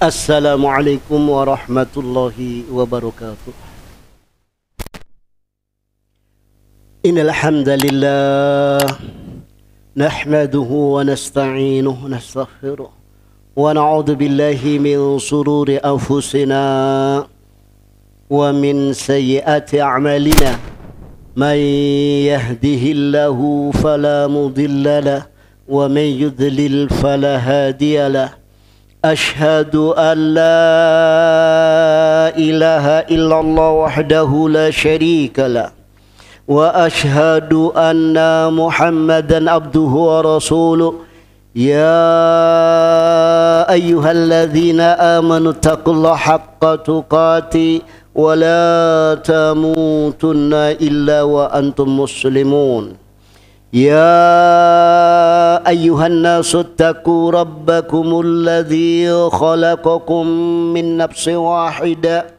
Assalamualaikum warahmatullahi wabarakatuh. Innal hamdalillah nahmaduhu wa nasta'inuhu wa nastaghfiruh wa na'udzu billahi min shururi anfusina wa min sayyiati a'malina. Man yahdihillahu fala mudilla lahu wa man yudlil fala hadiya lahu. Ashhadu an la ilaha illallah wahdahu la syarika lah wa ashhadu anna Muhammadan abduhu wa rasuluh. Ya ayyuhalladzina amanu taqullaha haqqa tuqatih wa la tamutunna illa wa antum muslimun. Ya ayyuhan nasu attaqu rabbakumul ladzi khalaqakum min nafsin wahidah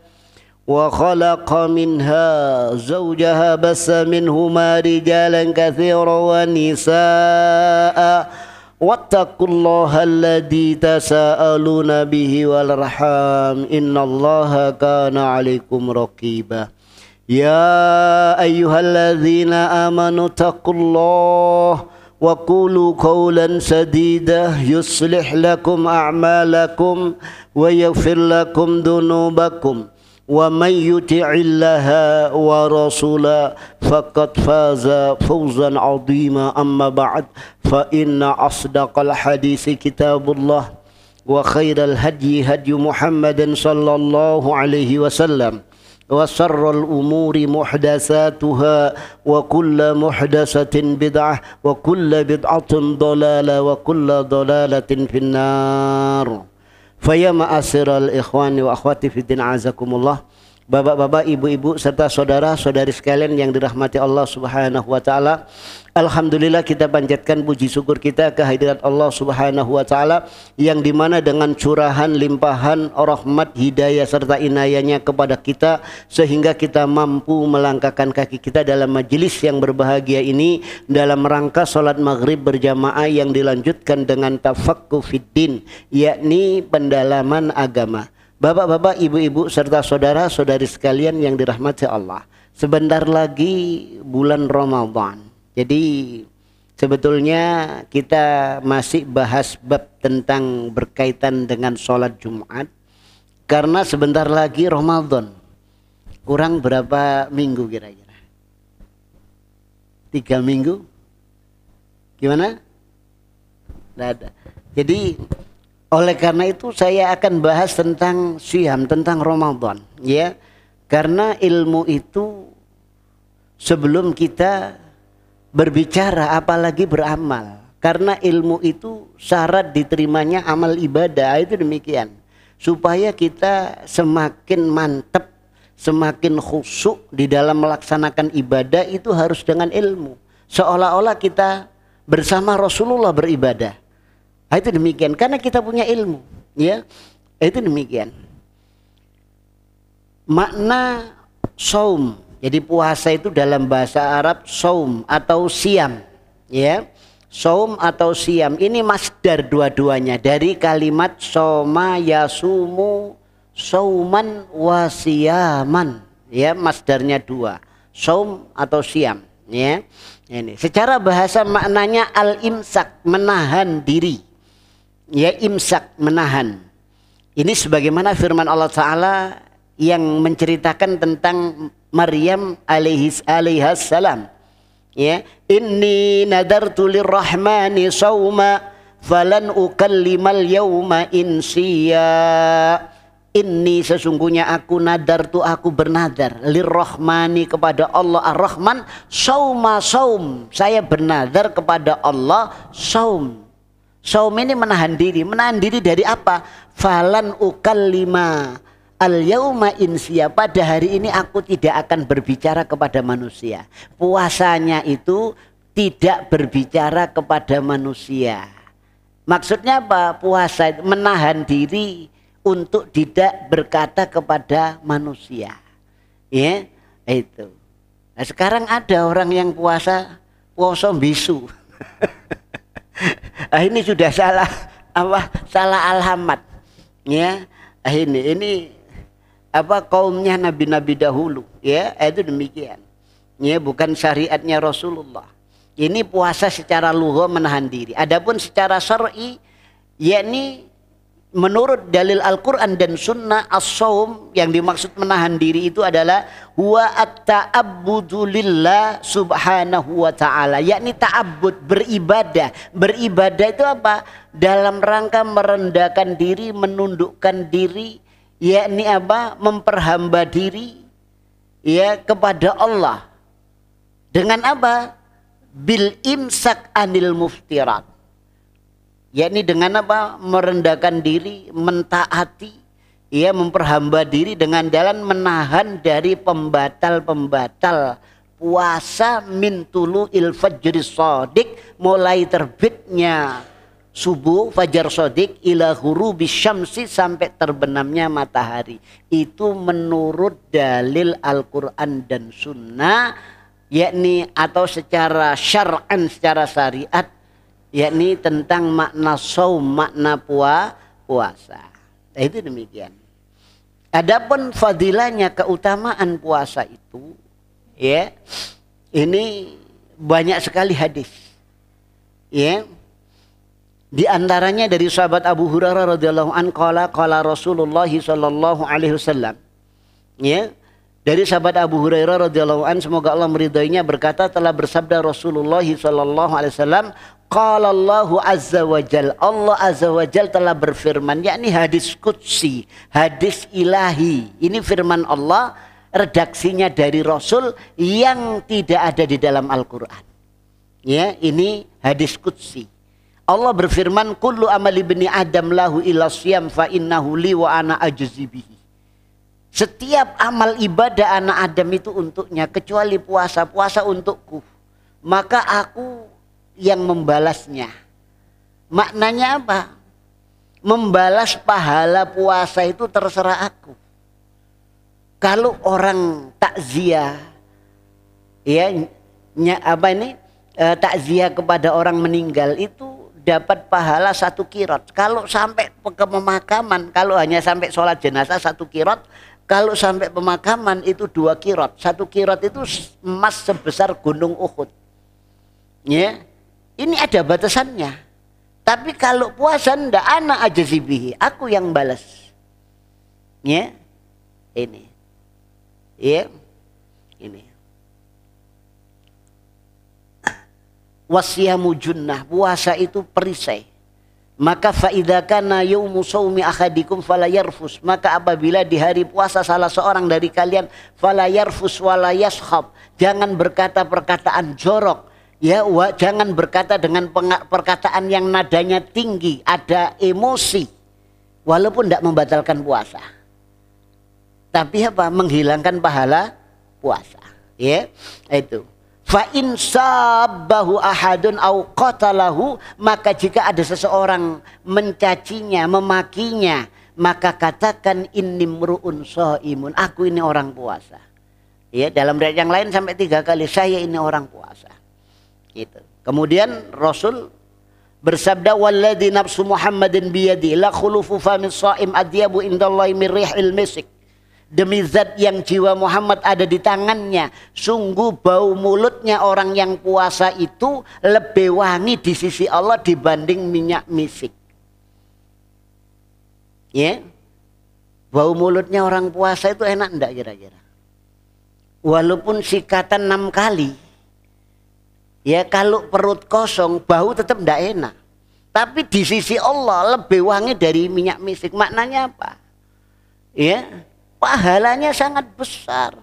wa khalaqa minha zawjaha bassa minhuma rijalan katsiran wa nisaa wattaqullaha alladzi tasaaluna bihi wal arham innallaha kana 'alaikum raqiba. Ya ayyuhalladzina amanu taqullaha wa qulu qawlan sadida yuslih lakum a'malakum wa yaghfir lakum dhunubakum wa may yuti'illaha wa rasulahu faqad faza fawzan 'azima. Amma ba'd, fa inna asdaqal hadisi kitabullah wa khairal hadyi hadyu Muhammadin sallallahu alaihi wasallam wa syarrul umuri muhdatsatuha wa kullu muhdatsatin bid'ah wa kullu bid'atin dhalalah wa kullu dhalalatin finnar. Fa ya ma'asyiral ikhwani wa akhwati fiddin azakumullah. Bapak-bapak, ibu-ibu serta saudara-saudari sekalian yang dirahmati Allah Subhanahu wa taala. Alhamdulillah, kita panjatkan puji syukur kita kehadirat Allah Subhanahu wa taala yang dimana dengan curahan limpahan rahmat, hidayah serta inayahnya kepada kita sehingga kita mampu melangkahkan kaki kita dalam majelis yang berbahagia ini dalam rangka salat maghrib berjamaah yang dilanjutkan dengan tafaqquh fiddin, yakni pendalaman agama. Bapak-bapak, ibu-ibu serta saudara-saudari sekalian yang dirahmati Allah, sebentar lagi bulan Ramadan. Jadi sebetulnya kita masih bahas bab tentang berkaitan dengan sholat Jumat karena sebentar lagi Ramadan. Kurang berapa minggu kira-kira? 3 minggu? Gimana? Tidak ada. Jadi oleh karena itu saya akan bahas tentang siyam, tentang Ramadan, ya. Karena ilmu itu sebelum kita berbicara apalagi beramal. Karena ilmu itu syarat diterimanya amal ibadah, itu demikian. Supaya kita semakin mantap, semakin khusyuk di dalam melaksanakan ibadah itu harus dengan ilmu. Seolah-olah kita bersama Rasulullah beribadah. Itu demikian karena kita punya ilmu, ya. Itu demikian. Makna saum, jadi puasa itu dalam bahasa Arab saum atau siam, ya. Saum atau siam ini masdar dua-duanya dari kalimat soma yasumu sauman wa siyaman, ya, masdarnya dua, saum atau siam, ya. Ini secara bahasa maknanya al-imsak, menahan diri. Ya, imsak, menahan. Ini sebagaimana firman Allah Ta'ala yang menceritakan tentang Maryam alaihassalam. Ya, inni nadartu lirrahmani sawma falan ukallimal yawma insiya. Inni sesungguhnya aku nadartu, aku bernadar lirrahmani kepada Allah ar-Rahman sawma saum. Saya bernadar kepada Allah saum. Saum ini menahan diri dari apa? Falan ukallima al yauma insiya, pada hari ini aku tidak akan berbicara kepada manusia. Puasanya itu tidak berbicara kepada manusia. Maksudnya apa? Puasa itu menahan diri untuk tidak berkata kepada manusia. Ya, itu. Nah, sekarang ada orang yang puasa bisu. Ini sudah salah alamat, ya. Ini apa kaumnya nabi-nabi dahulu, ya, itu demikian. Ya, bukan syariatnya Rasulullah. Ini puasa secara lugha menahan diri. Adapun secara syar'i, yakni menurut dalil Al-Quran dan Sunnah, as-shaum yang dimaksud menahan diri itu adalah huwa at-ta'abbudu lillah subhanahu wa ta'ala, yakni ta'abbud, beribadah. Beribadah itu apa? Dalam rangka merendahkan diri, menundukkan diri, yakni apa? Memperhamba diri, ya, kepada Allah. Dengan apa? Bil imsak anil muftirat, yakni dengan apa? Merendahkan diri, mentaati, ya, memperhamba diri dengan jalan menahan dari pembatal-pembatal puasa min tulu'il fajri shadiq, mulai terbitnya subuh fajar shadiq ila ghurubi syamsi, sampai terbenamnya matahari. Itu menurut dalil Al-Quran dan Sunnah, yakni atau secara syar'an, secara syariat, yakni tentang makna shaum, makna puasa. Itu demikian. Adapun fadilahnya, keutamaan puasa itu, ya, ini banyak sekali hadis. Ya. Di antaranya dari sahabat Abu Hurairah radhiyallahu anhu, qala Rasulullah sallallahu alaihi wasallam. Ya. Dari sahabat Abu Hurairah radhiyallahu anhu, semoga Allah meridainya, berkata, telah bersabda Rasulullah sallallahu alaihi wasallam, qala Allahu azza wa jal, Allah azza wa jal telah berfirman, yakni hadis qudsi, hadis ilahi. Ini firman Allah, redaksinya dari Rasul yang tidak ada di dalam Al-Quran. Ya, ini hadis qudsi. Allah berfirman, kullu amali ibni Adam lahu illa siyam fa innahu li wa ana ajzi bihi. Setiap amal ibadah anak Adam itu untuknya, kecuali puasa. Puasa untukku, maka aku yang membalasnya. Maknanya apa? Membalas pahala puasa itu terserah aku. Kalau orang takziah, ya, takziah kepada orang meninggal itu dapat pahala 1 kirot. Kalau sampai ke pemakaman, kalau hanya sampai sholat jenazah 1 kirot. Kalau sampai pemakaman itu 2 kirot. 1 kirot itu emas sebesar gunung Uhud. Ya, ini ada batasannya. Tapi kalau puasa ndak, ana ajzibihi, aku yang balas. Ya, ini. Ya, ini. Wasyamu junnah, puasa itu perisai. Maka faidza kana yaumu shaumi ahadikum fala yarfus, maka apabila di hari puasa salah seorang dari kalian, fala yarfus wala yashab, jangan berkata perkataan jorok, ya, jangan berkata dengan perkataan yang nadanya tinggi, ada emosi, walaupun tidak membatalkan puasa, tapi apa? Menghilangkan pahala puasa. Ya, itu. Fa in sabbahu ahadun au qatalahu, maka jika ada seseorang mencacinya, memakinya, maka katakan inni mru'un shaimun, aku ini orang puasa. Ya, dalam riwayat yang lain sampai 3 kali, saya ini orang puasa. Gitu. Kemudian Rasul bersabda, walladzi nafsu Muhammadin biyadi la khulufu famis shaim adyabu indallahi min rihil misik. Demi zat yang jiwa Muhammad ada di tangannya, sungguh bau mulutnya orang yang puasa itu lebih wangi di sisi Allah dibanding minyak misik. Ya, bau mulutnya orang puasa itu enak enggak kira-kira? Walaupun sikatan 6 kali, ya, kalau perut kosong bau tetap enggak enak. Tapi di sisi Allah lebih wangi dari minyak misik. Maknanya apa? Ya, pahalanya sangat besar.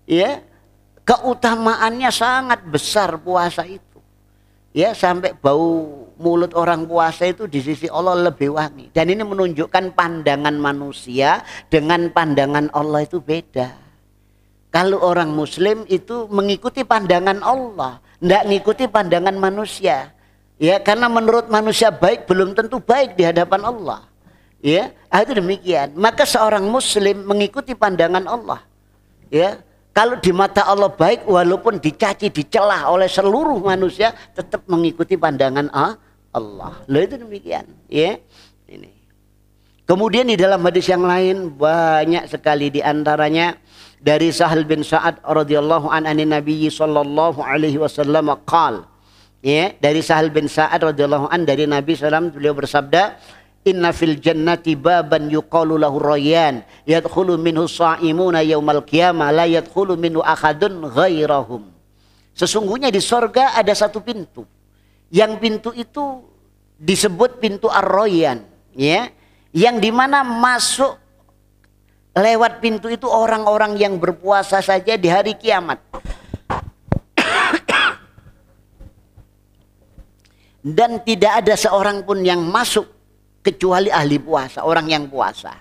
Ya, keutamaannya sangat besar puasa itu. Ya, sampai bau mulut orang puasa itu di sisi Allah lebih wangi. Dan ini menunjukkan pandangan manusia dengan pandangan Allah itu beda. Kalau orang muslim itu mengikuti pandangan Allah, tidak mengikuti pandangan manusia. Ya, karena menurut manusia baik belum tentu baik di hadapan Allah. Ya, itu demikian. Maka seorang muslim mengikuti pandangan Allah. Ya, kalau di mata Allah baik, walaupun dicaci, dicela oleh seluruh manusia, tetap mengikuti pandangan Allah. Loh, itu demikian. Ya, ini. Kemudian di dalam hadis yang lain banyak sekali, di antaranya dari Sahal bin Sa'ad radhiyallahu an Nabi sallallahu alaihi wasallam qaal. Ya, dari Sahal bin Sa'ad radhiyallahu an dari Nabi sallallahu beliau bersabda, "Inna fil jannati baban yuqalu lahu Rayyan, yadkhulu minhu sha'imuna yaumal qiyamah la yadkhulu minhu ahadun ghairahum." Sesungguhnya di sorga ada satu pintu. Yang pintu itu disebut pintu Ar-Rayyan, ya. Yang dimana masuk lewat pintu itu orang-orang yang berpuasa saja di hari kiamat. Dan tidak ada seorang pun yang masuk kecuali ahli puasa, orang yang puasa.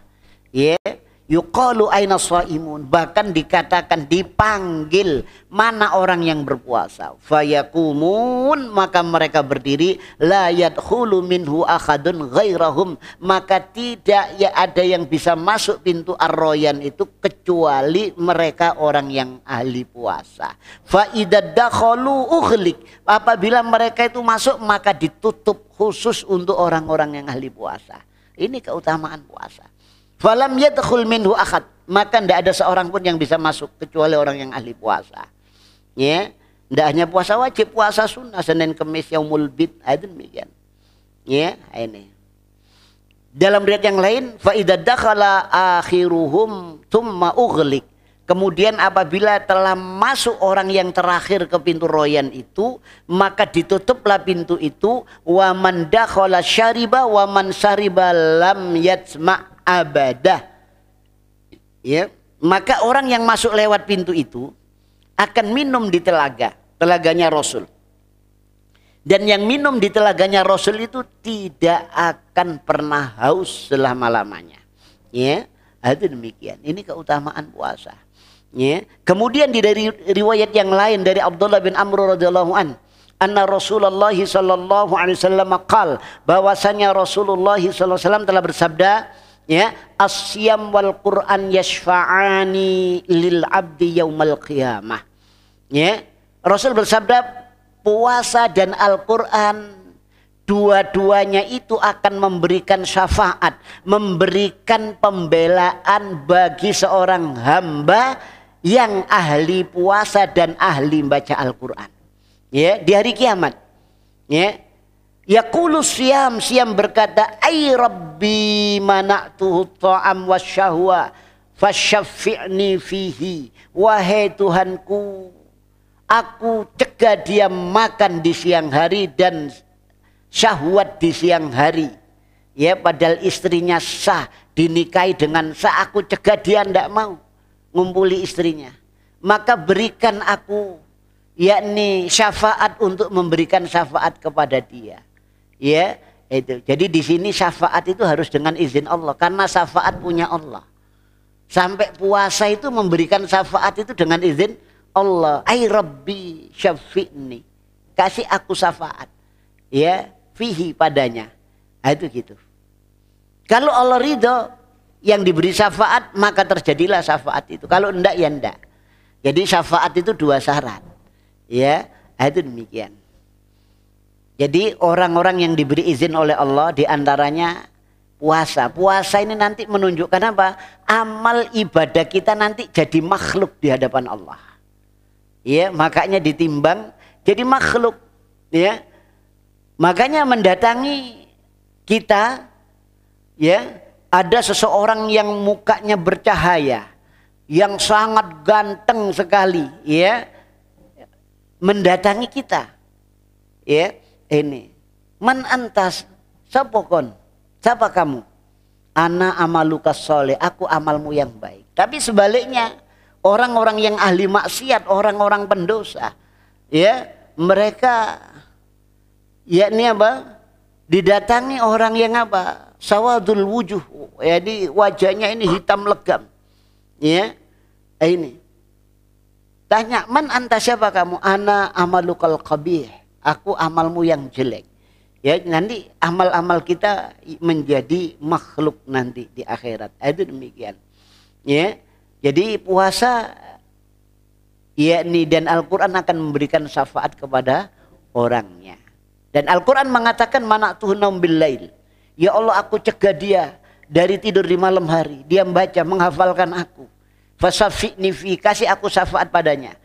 Ya, yuqalu aina shaimun, bahkan dikatakan, dipanggil, mana orang yang berpuasa. Fayaqumun, maka mereka berdiri, la yadkhulu minhu ahadun ghairahum, maka tidak ya ada yang bisa masuk pintu Ar-Rayyan itu kecuali mereka orang yang ahli puasa. Fa idza dakhalu ughliq, apabila mereka itu masuk maka ditutup khusus untuk orang-orang yang ahli puasa. Ini keutamaan puasa. Falam yadkhul minhu ahad, maka tidak ada seorang pun yang bisa masuk kecuali orang yang ahli puasa. Ya, tidak hanya puasa wajib, puasa sunnah, Senin Kemis, Yaumul Bid, ada demikian. Ya, ini. Dalam riwayat yang lain, fa idza dakhala akhiruhum tsumma ughliq. Kemudian apabila telah masuk orang yang terakhir ke pintu Rayyan itu, maka ditutuplah pintu itu. Wa man dakhala syariba wa man syariba lam yatsma' abadah. Ya, maka orang yang masuk lewat pintu itu akan minum di telaganya Rasul. Dan yang minum di telaganya Rasul itu tidak akan pernah haus selama-lamanya. Ya, itu demikian. Ini keutamaan puasa. Ya. Kemudian dari riwayat yang lain dari Abdullah bin Amr radhiyallahu an, anna Rasulullah sallallahu alaihi wasallam qaal, bahwasanya Rasulullah sallallahu alaihi wasallam telah bersabda, ya, as-siyam wal Qur'an yashfa'ani lil abdi yaumal qiyamah. Ya, Rasul bersabda, puasa dan Al-Qur'an dua-duanya itu akan memberikan syafaat, memberikan pembelaan bagi seorang hamba yang ahli puasa dan ahli baca Al-Qur'an. Ya, di hari kiamat. Ya. Yaqulu siyam berkata, ay rabbi mana'tuhu ta'am wasyahwa fasyaffi'ni fihi, wahai Tuhanku, aku cegah dia makan di siang hari dan syahwat di siang hari. Ya, padahal istrinya sah, dinikahi dengan sah, aku cegah dia tidak mau ngumpuli istrinya. Maka berikan aku, yakni syafaat, untuk memberikan syafaat kepada dia. Ya, itu. Jadi di sini syafaat itu harus dengan izin Allah, karena syafaat punya Allah. Sampai puasa itu memberikan syafaat itu dengan izin Allah. Ai Rabbi syafi'ni, kasih aku syafaat. Ya, fihi, padanya. Nah, itu gitu. Kalau Allah ridho yang diberi syafaat, maka terjadilah syafaat itu. Kalau enggak, ya enggak. Jadi syafaat itu dua syarat. Ya, itu demikian. Jadi orang-orang yang diberi izin oleh Allah diantaranya puasa. Puasa ini nanti menunjukkan apa? Amal ibadah kita nanti jadi makhluk di hadapan Allah. Ya, makanya ditimbang jadi makhluk. Ya, makanya mendatangi kita, ya, ada seseorang yang mukanya bercahaya, yang sangat ganteng sekali, ya, mendatangi kita. Ya, ini. Man antas, sapokon, siapa kamu? Ana amaluka sholeh, aku amalmu yang baik. Tapi sebaliknya, orang-orang yang ahli maksiat, orang-orang pendosa, ya, mereka, yakni apa? Didatangi orang yang apa? Sawadul wujuh, jadi wajahnya ini hitam legam. Ya, ini. Tanya, man anta, siapa kamu? Ana amalukal qabih, aku amalmu yang jelek. Ya, nanti amal-amal kita menjadi makhluk nanti di akhirat. Itu demikian. Ya, jadi puasa, yakni, dan Al-Quran akan memberikan syafaat kepada orangnya. Dan Al-Quran mengatakan mana'tuhu naum bil lail. Ya Allah, aku cegah dia dari tidur di malam hari, dia membaca, menghafalkan aku. Fasafi'ni fi, kasih aku syafaat padanya.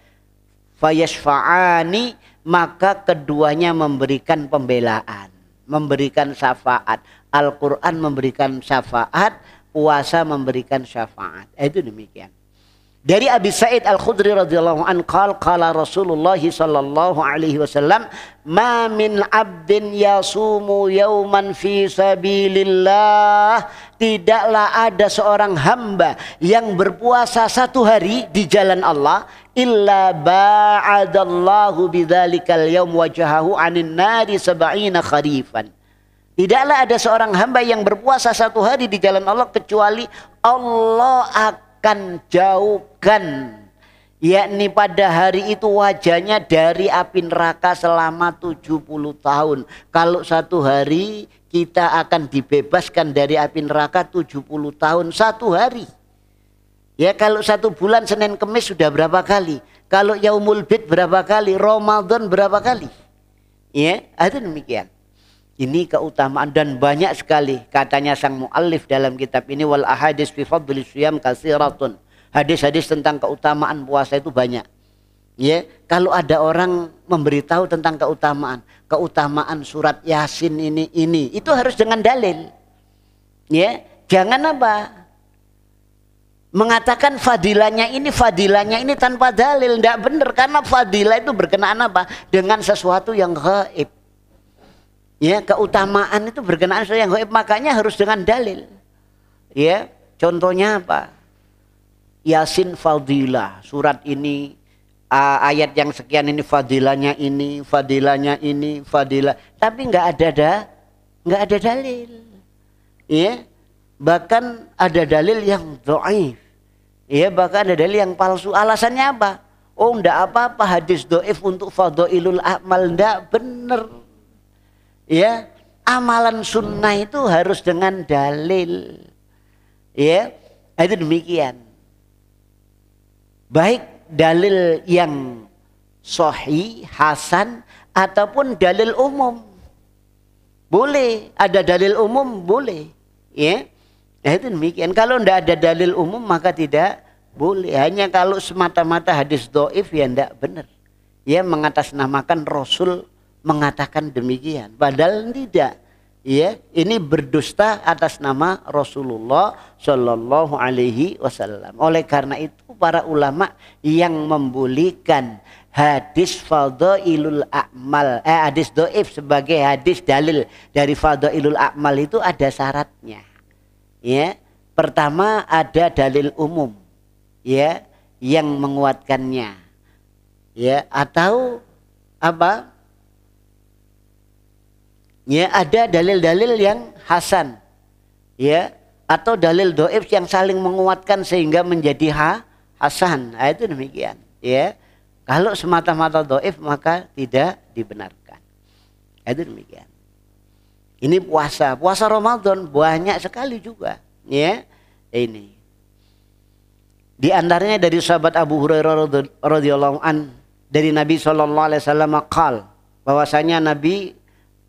Fayashfa'ani, maka keduanya memberikan pembelaan, memberikan syafaat. Al-Quran memberikan syafaat, puasa memberikan syafaat. Itu demikian. Dari Abi Sa'id Al-Khudri radhiyallahu anhu qala Rasulullah sallallahu alaihi wasallam, "Ma min 'abdin yasumu yawman fi sabilillah." Tidaklah ada seorang hamba yang berpuasa satu hari di jalan Allah, illa ba'adallahu bidzalikal yaum wajhahu 'anin nari sab'ina kharifan. Tidaklah ada seorang hamba yang berpuasa satu hari di jalan Allah kecuali Allah akan jauhkan, yakni pada hari itu wajahnya dari api neraka selama 70 tahun. Kalau satu hari kita akan dibebaskan dari api neraka 70 tahun satu hari. Ya, kalau satu bulan Senin Kemis sudah berapa kali? Kalau Yaumul Bid berapa kali? Ramadan berapa kali? Ya, itu demikian. Ini keutamaan dan banyak sekali katanya sang muallif dalam kitab ini, wal ahadits fi fadli syiyam katsiratun. Hadis-hadis tentang keutamaan puasa itu banyak. Ya, kalau ada orang memberitahu tentang keutamaan surat Yasin ini, itu harus dengan dalil. Ya, jangan apa? Mengatakan fadilahnya ini tanpa dalil, tidak benar, karena fadilah itu berkenaan apa? Dengan sesuatu yang gaib. Ya, keutamaan itu berkenaan sesuatu yang gaib, makanya harus dengan dalil. Ya, contohnya apa? Yasin fadilah, surat ini, ayat yang sekian ini fadilahnya ini, fadilah. Tapi nggak ada dalil. Ya, bahkan ada dalil yang dhaif. Ya, bahkan ada dalil yang palsu. Alasannya apa? Oh, enggak apa-apa hadis dhaif untuk fadhailul a'mal, enggak benar. Ya, amalan sunnah itu harus dengan dalil. Ya, itu demikian. Baik dalil yang sahih, hasan, ataupun dalil umum. Boleh, ada dalil umum boleh. Ya, itu demikian. Kalau tidak ada dalil umum maka tidak boleh. Hanya kalau semata-mata hadis dhaif ya tidak benar. Ya, mengatasnamakan Rasul mengatakan demikian, padahal tidak. Ya, ini berdusta atas nama Rasulullah Shallallahu Alaihi Wasallam. Oleh karena itu para ulama yang membolehkan hadis fadhailul a'mal, hadis dhaif sebagai hadis dalil dari fadhailul a'mal itu ada syaratnya. Ya, pertama ada dalil umum, ya, yang menguatkannya. Ya, atau apa? Ya, ada dalil-dalil yang hasan, ya, atau dalil dhaif yang saling menguatkan sehingga menjadi hasan. Nah, itu demikian. Ya, kalau semata-mata dhaif maka tidak dibenarkan. Itu demikian. Ini puasa Ramadan banyak sekali juga. Ya, ini. Di antaranya dari sahabat Abu Hurairah radhiyallahu an, dari Nabi sallallahu alaihi wasallam qala, bahwasanya Nabi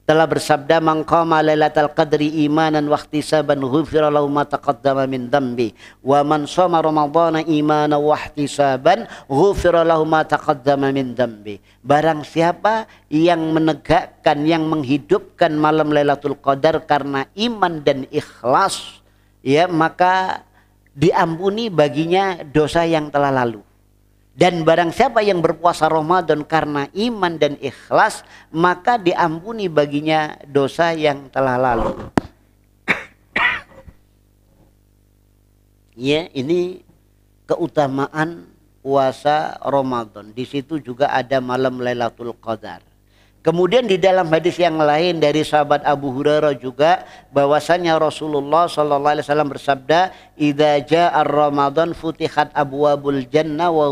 telah bersabda, man qama lailatal qadri imanan wa ihtisaban ghufira lahu ma taqaddama min dhanbi wa man shoma ramadhana imanan wa ihtisaban ghufira lahu ma taqaddama min dhanbi. Barang siapa yang menegakkan, yang menghidupkan malam Lailatul Qadar karena iman dan ikhlas, ya, maka diampuni baginya dosa yang telah lalu. Dan barang siapa yang berpuasa Ramadan karena iman dan ikhlas, maka diampuni baginya dosa yang telah lalu. Ya, ini keutamaan puasa Ramadan. Di situ juga ada malam Lailatul Qadar. Kemudian di dalam hadis yang lain dari sahabat Abu Hurairah juga, bahwasanya Rasulullah sallallahu alaihi wasallam bersabda, "Idza jaa Ramadan futihat abwabul jannah wa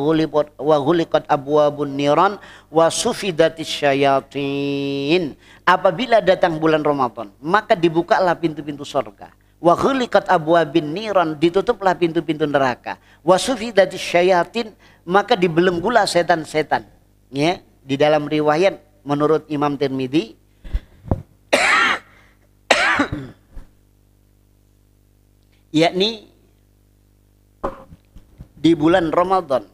ghuliqat abwabun niran wa sufidatis syayatin." Apabila datang bulan Ramadan, maka dibukalah pintu-pintu surga. Wa ghuliqat abwabin niran, ditutuplah pintu-pintu neraka. Wa sufidatis syayatin, maka dibelenggulah setan-setan. Ya, di dalam riwayat menurut Imam Tirmidzi yakni di bulan Ramadan.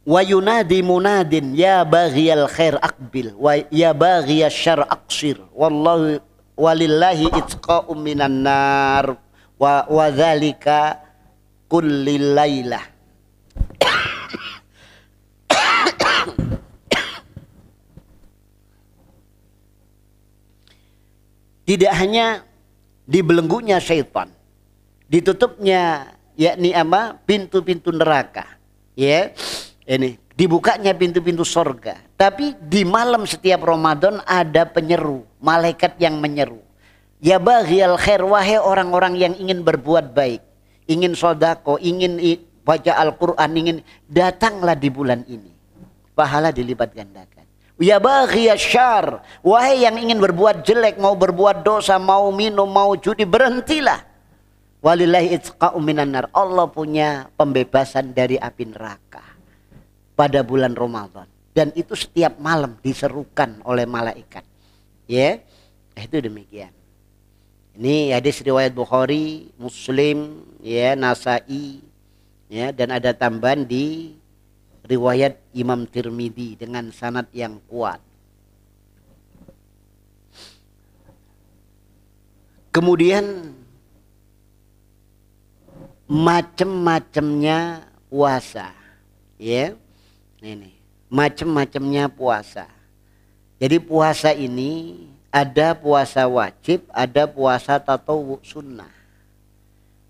Wa yunadi munadin ya baghiyal khair aqbil wa ya baghiyasy syarr aqsir wallahu walillahi itqa'um minan nar wa dzalika kullil lailah. Tidak hanya dibelenggunya syaitan, ditutupnya yakni apa? Pintu-pintu neraka. Ya. Ini dibukanya pintu-pintu sorga. Tapi di malam setiap Ramadan ada penyeru, malaikat yang menyeru. Ya baghiyal khair, wahai orang-orang yang ingin berbuat baik, ingin sodako, ingin baca Al-Quran, ingin datanglah di bulan ini. Pahala dilipat gandakan. Ya baghiyasy syarr, wahai yang ingin berbuat jelek, mau berbuat dosa, mau minum, mau judi, berhentilah. Walillahi itqa'um minan nar, Allah punya pembebasan dari api neraka pada bulan Ramadan, dan itu setiap malam diserukan oleh malaikat. Ya, itu demikian. Ini hadis riwayat Bukhari, Muslim, ya, Nasai, ya, dan ada tambahan di riwayat Imam Tirmidzi dengan sanad yang kuat. Kemudian macam-macamnya puasa, ya. Ini macam-macamnya puasa. Jadi puasa ini ada puasa wajib, ada puasa tatawwu sunnah.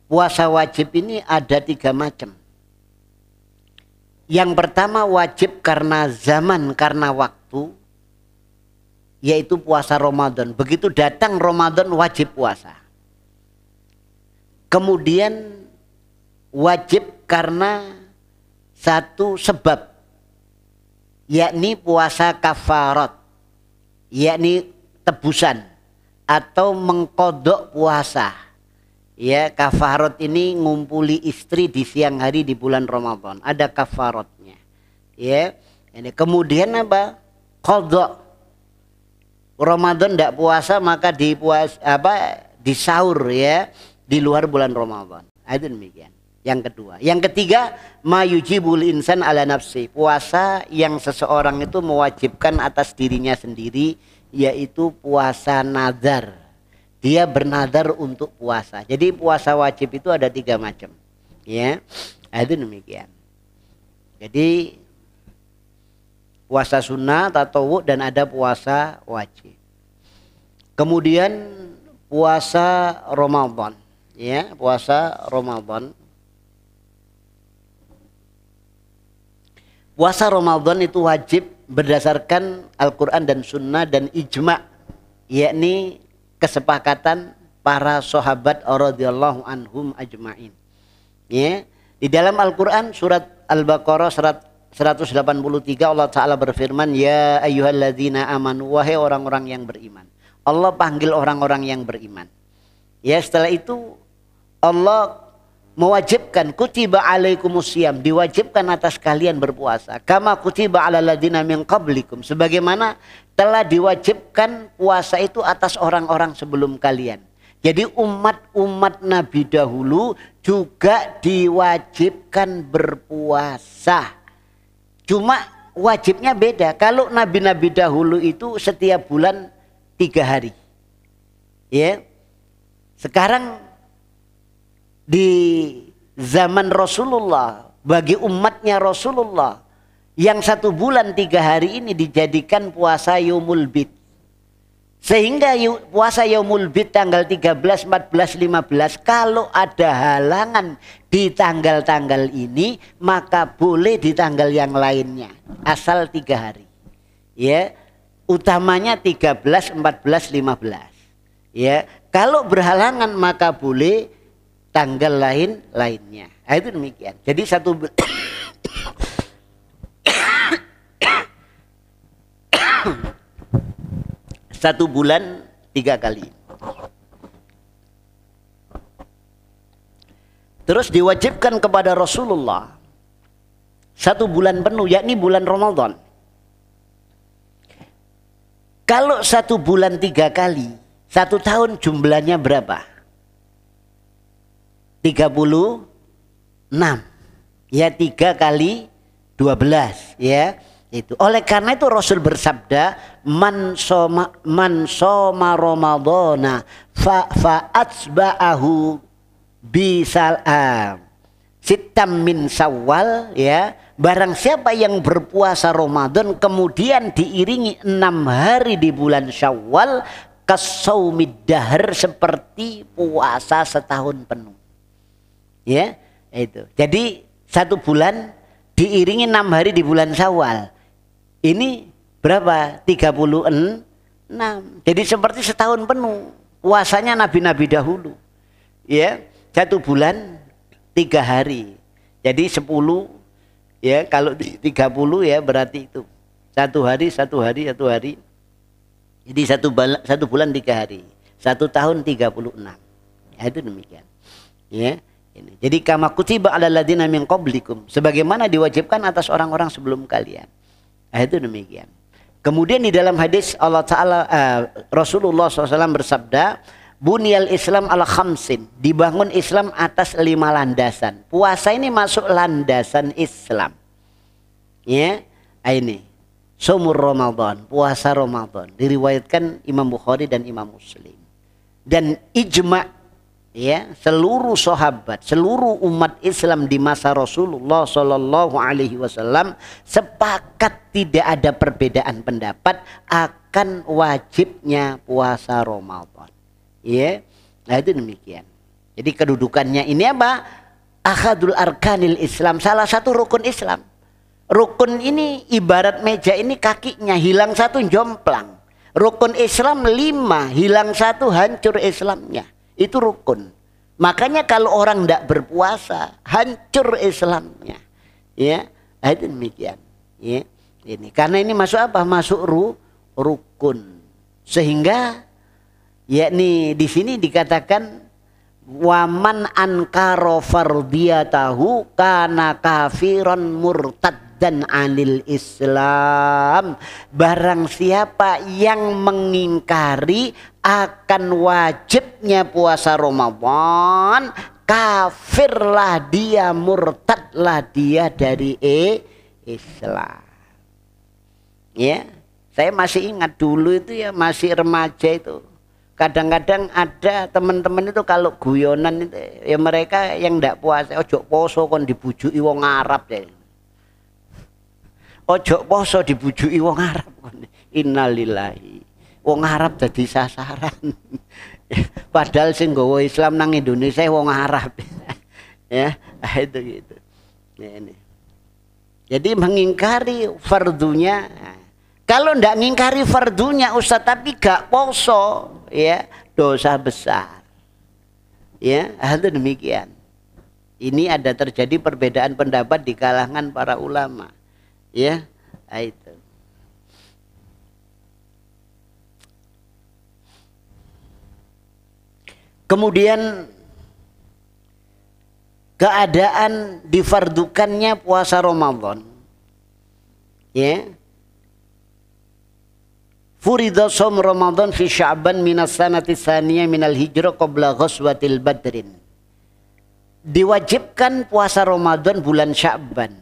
Puasa wajib ini ada 3 macam. Yang pertama wajib karena zaman, karena waktu, yaitu puasa Ramadan. Begitu datang Ramadan wajib puasa. Kemudian wajib karena satu sebab, yakni puasa kafarat, yakni tebusan atau mengkodok puasa. Ya, kafarat ini ngumpuli istri di siang hari di bulan Ramadan, ada kafaratnya. Ya, ini kemudian apa? Kodok. Ramadan tidak puasa maka di sahur, ya, di luar bulan Ramadan. Itu demikian. Yang kedua, yang ketiga, mayujibul insan ala nafsi, puasa yang seseorang itu mewajibkan atas dirinya sendiri, yaitu puasa nazar. Dia bernazar untuk puasa. Jadi puasa wajib itu ada 3 macam. Ya, itu demikian. Jadi puasa sunnah, tatawwu, dan ada puasa wajib. Kemudian puasa Ramadan, ya, puasa Ramadan. Puasa Ramadan itu wajib berdasarkan Al-Quran dan Sunnah dan ijma', yakni kesepakatan para sahabat radhiyallahu anhum ajma'in. Ya, di dalam Al-Quran surat Al-Baqarah 183 Allah Ta'ala berfirman, ya ayyuhalladzina amanu, wahai orang-orang yang beriman. Allah panggil orang-orang yang beriman. Ya, setelah itu Allah mewajibkan, kutiba alaikumusiyam, diwajibkan atas kalian berpuasa, kama kutiba ala ladina min qablikum, sebagaimana telah diwajibkan puasa itu atas orang-orang sebelum kalian. Jadi umat-umat Nabi dahulu juga diwajibkan berpuasa. Cuma wajibnya beda. Kalau Nabi-Nabi dahulu itu setiap bulan 3 hari. Ya. Sekarang di zaman Rasulullah, bagi umatnya Rasulullah, yang 1 bulan 3 hari ini dijadikan puasa Yaumul Bid. Sehingga puasa Yaumul Bid tanggal 13, 14, 15, kalau ada halangan di tanggal-tanggal ini, maka boleh di tanggal yang lainnya, asal 3 hari. Ya, utamanya 13, 14, 15. Ya, kalau berhalangan maka boleh tanggal lainnya. Nah, itu demikian. Jadi satu bulan 3 kali. Terus diwajibkan kepada Rasulullah 1 bulan penuh, yakni bulan Ramadan. Kalau 1 bulan 3 kali, 1 tahun jumlahnya berapa? 36. Ya, 3 kali 12, ya. Itu. Oleh karena itu Rasul bersabda, man soma Ramadhana fa atsba'ahu sitam min Syawal, ya. Barang siapa yang berpuasa Ramadan kemudian diiringi 6 hari di bulan Syawal, kasaumid dahr, seperti puasa setahun penuh. Ya, itu. Jadi 1 bulan diiringi 6 hari di bulan Syawal. Ini berapa? 36. Jadi seperti setahun penuh puasanya nabi-nabi dahulu. Ya, 1 bulan 3 hari. Jadi 10, ya, kalau 30 ya berarti itu 1 hari, 1 hari, 1 hari. Jadi 1 bulan 3 hari. 1 tahun 36. Ya, itu demikian. Ya. Ini. Jadi kama kutiba 'alal ladzina min qablikum, sebagaimana diwajibkan atas orang-orang sebelum kalian. Itu demikian. Kemudian di dalam hadis Allah Ta'ala, Rasulullah SAW bersabda, bunyal Islam ala khamsin, dibangun Islam atas 5 landasan. Puasa ini masuk landasan Islam. Ya, ini Shaumur Ramadan, puasa Ramadan, diriwayatkan Imam Bukhari dan Imam Muslim. Dan ijma', ya, seluruh sahabat, seluruh umat Islam di masa Rasulullah Shallallahu Alaihi Wasallam sepakat tidak ada perbedaan pendapat akan wajibnya puasa Ramadan. Ya, nah itu demikian. Jadi kedudukannya ini apa? Ahadul arkanil Islam, salah satu rukun Islam. Rukun ini ibarat meja ini, kakinya hilang 1 jomplang. Rukun Islam 5, hilang 1 hancur Islamnya. Itu rukun. Makanya kalau orang tidak berpuasa, hancur Islamnya. Ya, itu demikian. Ya, ini karena ini masuk apa? Masuk rukun. Sehingga yakni di sini dikatakan waman ankara fardiyatahu kana kafiran murtaddan anil Islam. Barang siapa yang mengingkari akan wajibnya puasa Ramadan, kafirlah dia, murtadlah dia dari Islam. Ya, saya masih ingat dulu itu, ya, masih remaja itu. Kadang-kadang ada teman-teman itu kalau guyonan itu, ya mereka yang ndak puasa, ojo poso kon dibujuki wong Arab deh. Ojo poso dibujuki wong Arab. Innalillahi. Wong Arab jadi sasaran. Padahal sing nggawa Islam nang Indonesia wong Arab. Ya, itu gitu. Ya, ini. Jadi mengingkari fardunya. Kalau ndak ngingkari fardunya Ustaz tapi gak poso, ya, dosa besar. Ya, itu demikian. Ini ada terjadi perbedaan pendapat di kalangan para ulama. Ya, itu. Kemudian keadaan difardukannya puasa Ramadan. Ya. Furida shaum Ramadan fi Sya'ban minas sanati tsaniyah minal hijrah qabla ghazwatil Badrin. Diwajibkan puasa Ramadan bulan Sya'ban,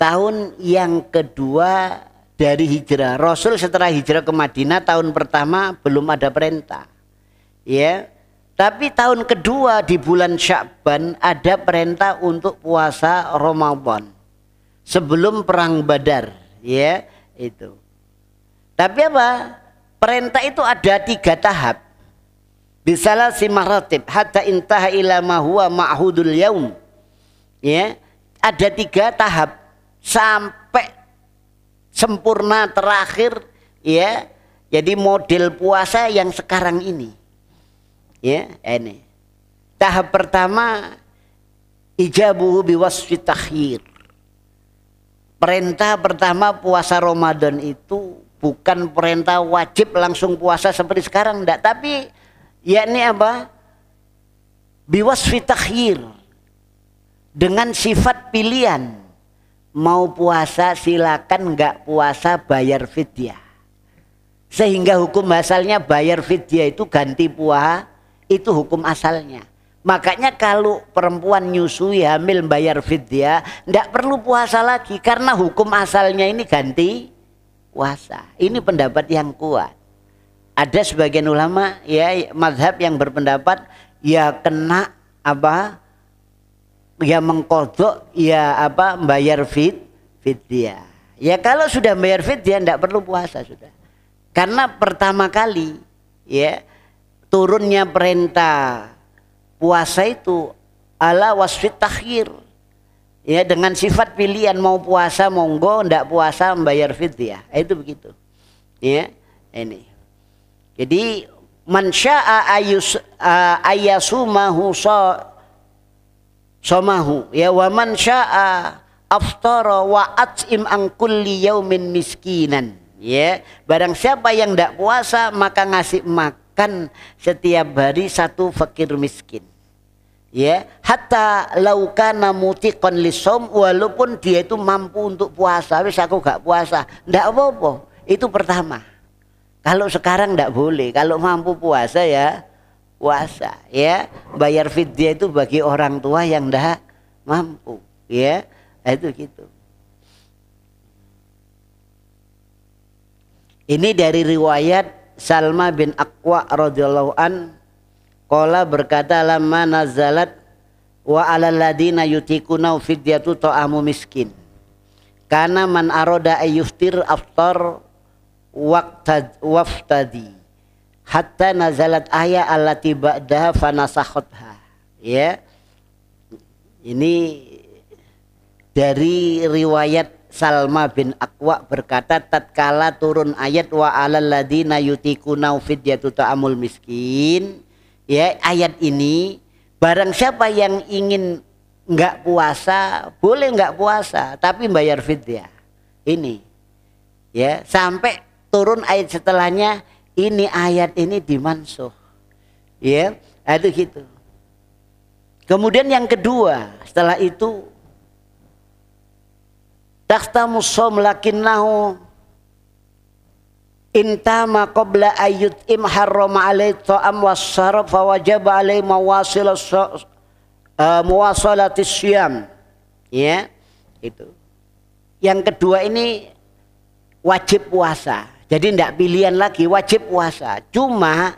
tahun yang kedua dari hijrah. Rasul setelah hijrah ke Madinah tahun pertama belum ada perintah. Ya. Tapi tahun kedua di bulan Sya'ban ada perintah untuk puasa Ramadan sebelum perang Badar, ya, itu. Tapi apa? Perintah itu ada 3 tahap. Bisalah si maratib hatta intaha ila ma huwa ma'hudul yaum. Ya, ada 3 tahap sampai sempurna terakhir, ya. Jadi model puasa yang sekarang ini. Ya, ini. Tahap pertama ijabuhu biwasfi takhir. Perintah pertama puasa Ramadan itu bukan perintah wajib langsung puasa seperti sekarang, enggak, tapi yakni apa? Biwasfi takhir. Dengan sifat pilihan. mau puasa silakan, nggak puasa bayar fidyah. Sehingga hukum asalnya bayar fidyah itu ganti puasa, itu hukum asalnya. Makanya kalau perempuan nyusui hamil bayar fidyah, nggak perlu puasa lagi karena hukum asalnya ini ganti puasa. Ini pendapat yang kuat. Ada sebagian ulama ya mazhab yang berpendapat ya kena apa? Ya mengkodok ya apa? Bayar fidyah. Ya kalau sudah bayar fidyah nggak perlu puasa sudah. Karena pertama kali ya turunnya perintah puasa itu ala wasfit takhir. Ya dengan sifat pilihan mau puasa monggo, ndak puasa membayar fidyah. Itu begitu. Ya, ini. Jadi man syaa ayasumahu somahu ya wa man syaa aftara wa at'im an kulli yaumin miskinan. Ya, barang siapa yang ndak puasa maka ngasih makan setiap hari satu fakir miskin. Ya, hatta laukana mutiqan lisom, walaupun dia itu mampu untuk puasa, wis aku gak puasa, ndak apa-apa. Itu pertama. Kalau sekarang ndak boleh, kalau mampu puasa ya puasa, ya. Bayar fidyah itu bagi orang tua yang ndak mampu, ya. Itu gitu. Ini dari riwayat Salma bin Aqwa radhiyallahu an, qala berkata lamma nazalat wa 'alal ladina yutikuna fidyatu ta'amu miskin. Kana man arada ayyuftir aftar waftadi hatta nazalat ayat allati ba'daha fanasakhatha. Ya. Ini dari riwayat Salma bin Aqwa berkata tatkala turun ayat wa 'alal ladina yutikuna fidyatu ta'amul miskin. Ya, ayat ini barang siapa yang ingin enggak puasa boleh enggak puasa tapi bayar fidyah. Ini. Ya, sampai turun ayat setelahnya ini ayat ini dimansuh. Ya, itu gitu. Kemudian yang kedua, setelah itu takhtamu shaum lakinnahu intama qabla ayyut im harrama alaihi ta'am was-sarab fa wajaba alaihi muwasalatis syiyam. Ya, itu. Yang kedua ini wajib puasa. Jadi tidak pilihan lagi, wajib puasa. Cuma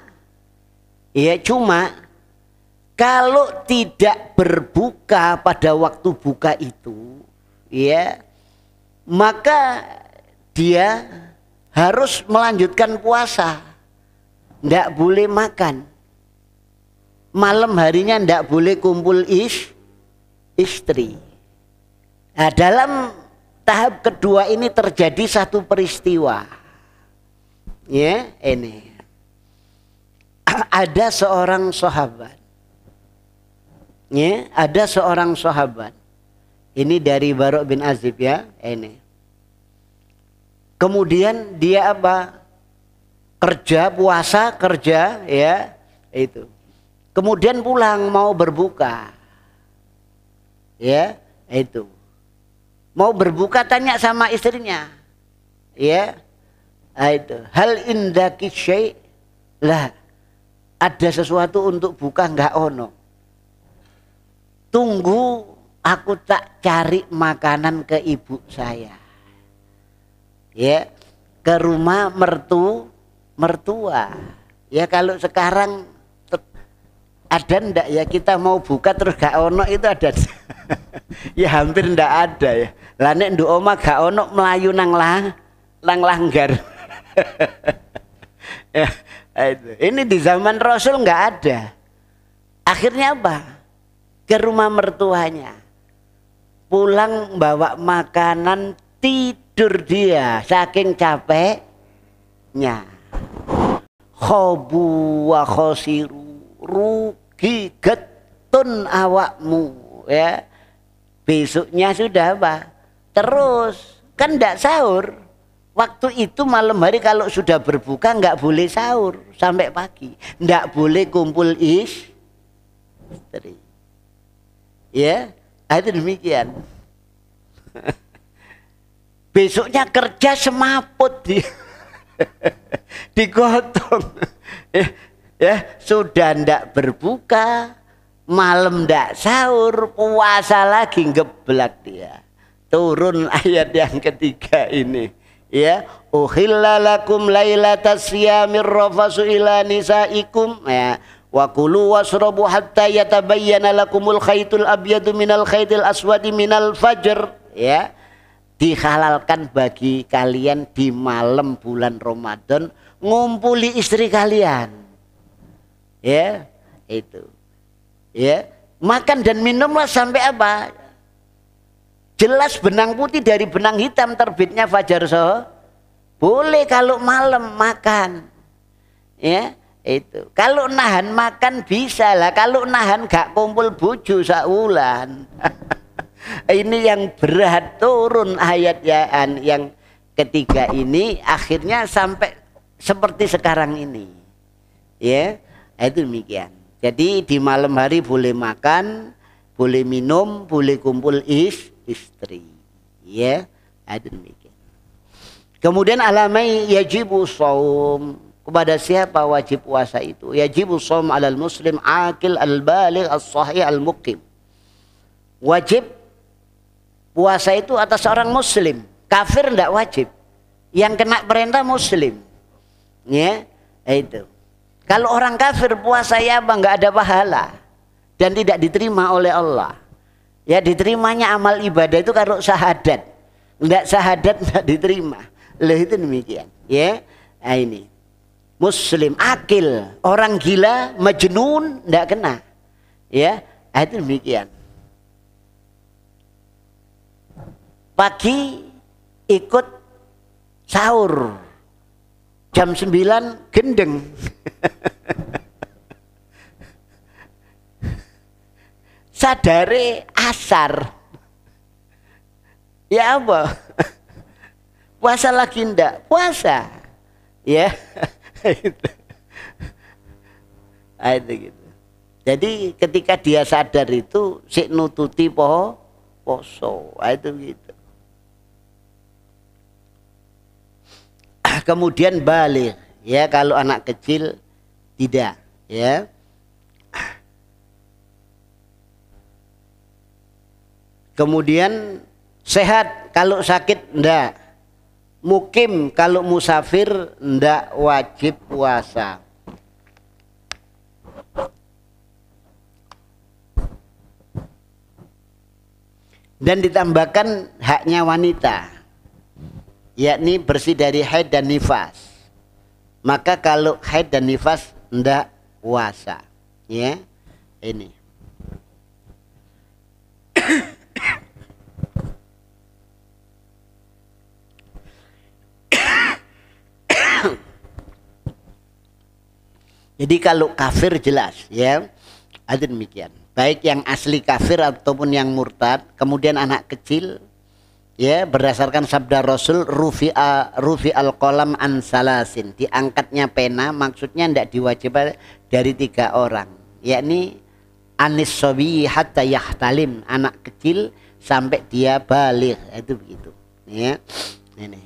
kalau tidak berbuka pada waktu buka itu, ya, maka dia harus melanjutkan puasa. Tidak boleh makan. Malam harinya tidak boleh kumpul istri. Nah, dalam tahap kedua ini terjadi satu peristiwa. Ya, ini ada seorang sahabat. Ya, ada seorang sahabat. Ini dari Barok bin Azib ya, ini. Kemudian dia apa? Kerja, puasa, kerja, ya, itu. Kemudian pulang mau berbuka. Ya, itu. Mau berbuka tanya sama istrinya. Ya. Itu. Hal indaki syai' lah. Ada sesuatu untuk buka enggak ono. Tunggu aku tak cari makanan ke ibu saya. Ya, ke rumah mertua. Ya kalau sekarang ada ndak ya kita mau buka terus gak ono itu ada. Ya hampir ndak ada ya. Lah nek nduk omah gak ono melayu nang langgar. Ya, itu. Ini di zaman Rasul nggak ada. Akhirnya apa? Ke rumah mertuanya. Pulang bawa makanan, tidur dia saking capeknya. Khobu wa khosiru, rugi getun awakmu, ya. Besoknya sudah apa? Terus kan ndak sahur. Waktu itu malam hari kalau sudah berbuka nggak boleh sahur sampai pagi, nggak boleh kumpul istri. Ya, itu demikian. besoknya kerja semaput digotong. Sudah ndak berbuka, malam ndak sahur, puasa lagi, ngeblak dia. Turun ayat yang ketiga ini. Ya, uhilla lakum lailatas siyamir rafasu ila nisaikum, ya, wa kulu wasrabu hatta yatabayyana lakumul khaytul abyadu minal khaytil aswadi minal fajr, ya. Dihalalkan bagi kalian di malam bulan Ramadan ngumpuli istri kalian. Ya, itu. Ya, makan dan minumlah sampai apa? Jelas benang putih dari benang hitam terbitnya fajar boleh kalau malam makan. Ya, itu. Kalau nahan makan bisa lah, kalau nahan gak kumpul bojo saulan. Ini yang berat, turun ayat yang ketiga ini akhirnya sampai seperti sekarang ini. Ya, itu demikian. Jadi di malam hari boleh makan, boleh minum, boleh kumpul istri. Ya, itu demikian. Kemudian alamai yajibu shaum, kepada siapa wajib puasa itu? Yajibu shaum alal muslim akil al-baligh as-sahih al-muqim. Wajib puasa itu atas orang muslim, kafir tidak wajib. Yang kena perintah muslim. Ya, itu. Kalau orang kafir puasa ya apa nggak ada pahala dan tidak diterima oleh Allah. Ya, diterimanya amal ibadah itu kalau syahadat. Enggak syahadat enggak diterima. Loh, itu demikian. Ya, nah ini. Muslim akil, orang gila, majnun enggak kena. Ya, nah itu demikian. Pagi ikut sahur jam 9 gendeng. Sadare asar. Ya apa? Puasa lagi ndak? Puasa. Ya. Itu gitu. Jadi ketika dia sadar itu sik nututi poso. Itu gitu. Kemudian balik, ya, kalau anak kecil tidak, ya. Kemudian sehat, kalau sakit enggak. Mukim, kalau musafir enggak wajib puasa. Dan ditambahkan haknya wanita, yakni bersih dari haid dan nifas. Maka kalau haid dan nifas ndak puasa. Ya, ini. Jadi kalau kafir jelas, ya, ada demikian. Baik yang asli kafir ataupun yang murtad, kemudian anak kecil, ya, berdasarkan sabda Rasul, rufi al-qalam an salasin, diangkatnya pena, maksudnya tidak diwajibkan dari 3 orang, yakni anis sobi hatta yahtalim, anak kecil sampai dia balik, itu begitu. Ya, ini.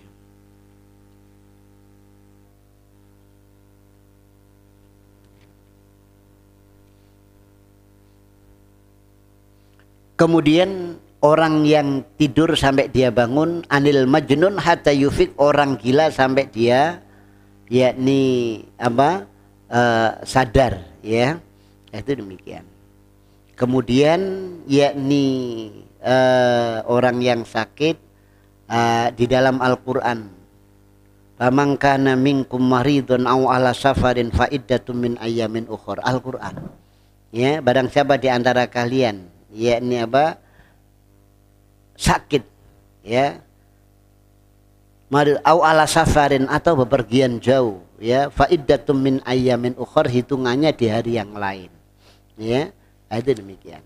Kemudian orang yang tidur sampai dia bangun, anil majnun hatta yufik, orang gila sampai dia yakni apa sadar, ya, itu demikian. Kemudian yakni orang yang sakit di dalam Al-Qur'an, faman kana minkum maridun aw ala safarin fa iddatum min ayyamin ukhra, Al-Qur'an, ya, barang siapa di antara kalian yakni apa sakit, ya, au ala safarin, atau bepergian jauh, ya, fa iddatum min ayyamin ukhra, hitungannya di hari yang lain, ya, itu demikian.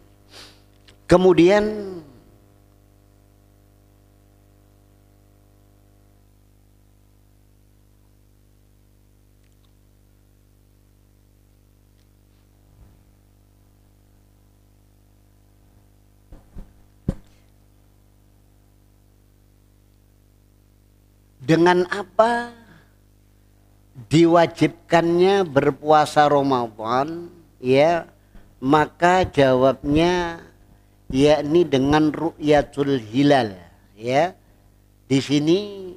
Kemudian Dengan apa diwajibkannya berpuasa Ramadan? Ya, maka jawabnya yakni dengan ru'yatul hilal. Ya, di sini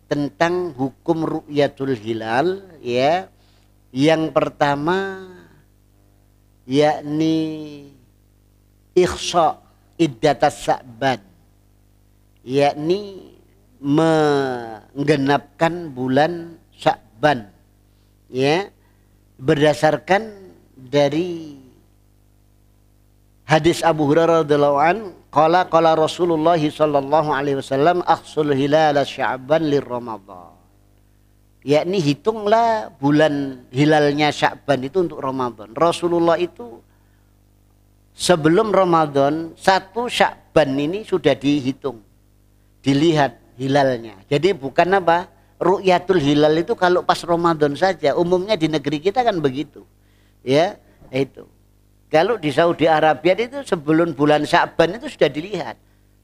tentang hukum ru'yatul hilal. Ya, yang pertama yakni ikhsa iddatas Sa'ban, yakni menggenapkan bulan Sya'ban, ya, berdasarkan dari hadis Abu Hurairah radhiyallahu an, qala Rasulullah sallallahu alaihi wasallam akhsul hilal Sya'ban lirramadan, yakni hitunglah bulan hilalnya Sya'ban itu untuk Ramadan. Rasulullah itu sebelum Ramadan 1 Sya'ban ini sudah dihitung, dilihat hilalnya. Jadi bukan apa, ru'yatul hilal itu kalau pas Ramadan saja. Umumnya di negeri kita kan begitu. Ya, itu. Kalau di Saudi Arabia itu sebelum bulan Sya'ban itu sudah dilihat.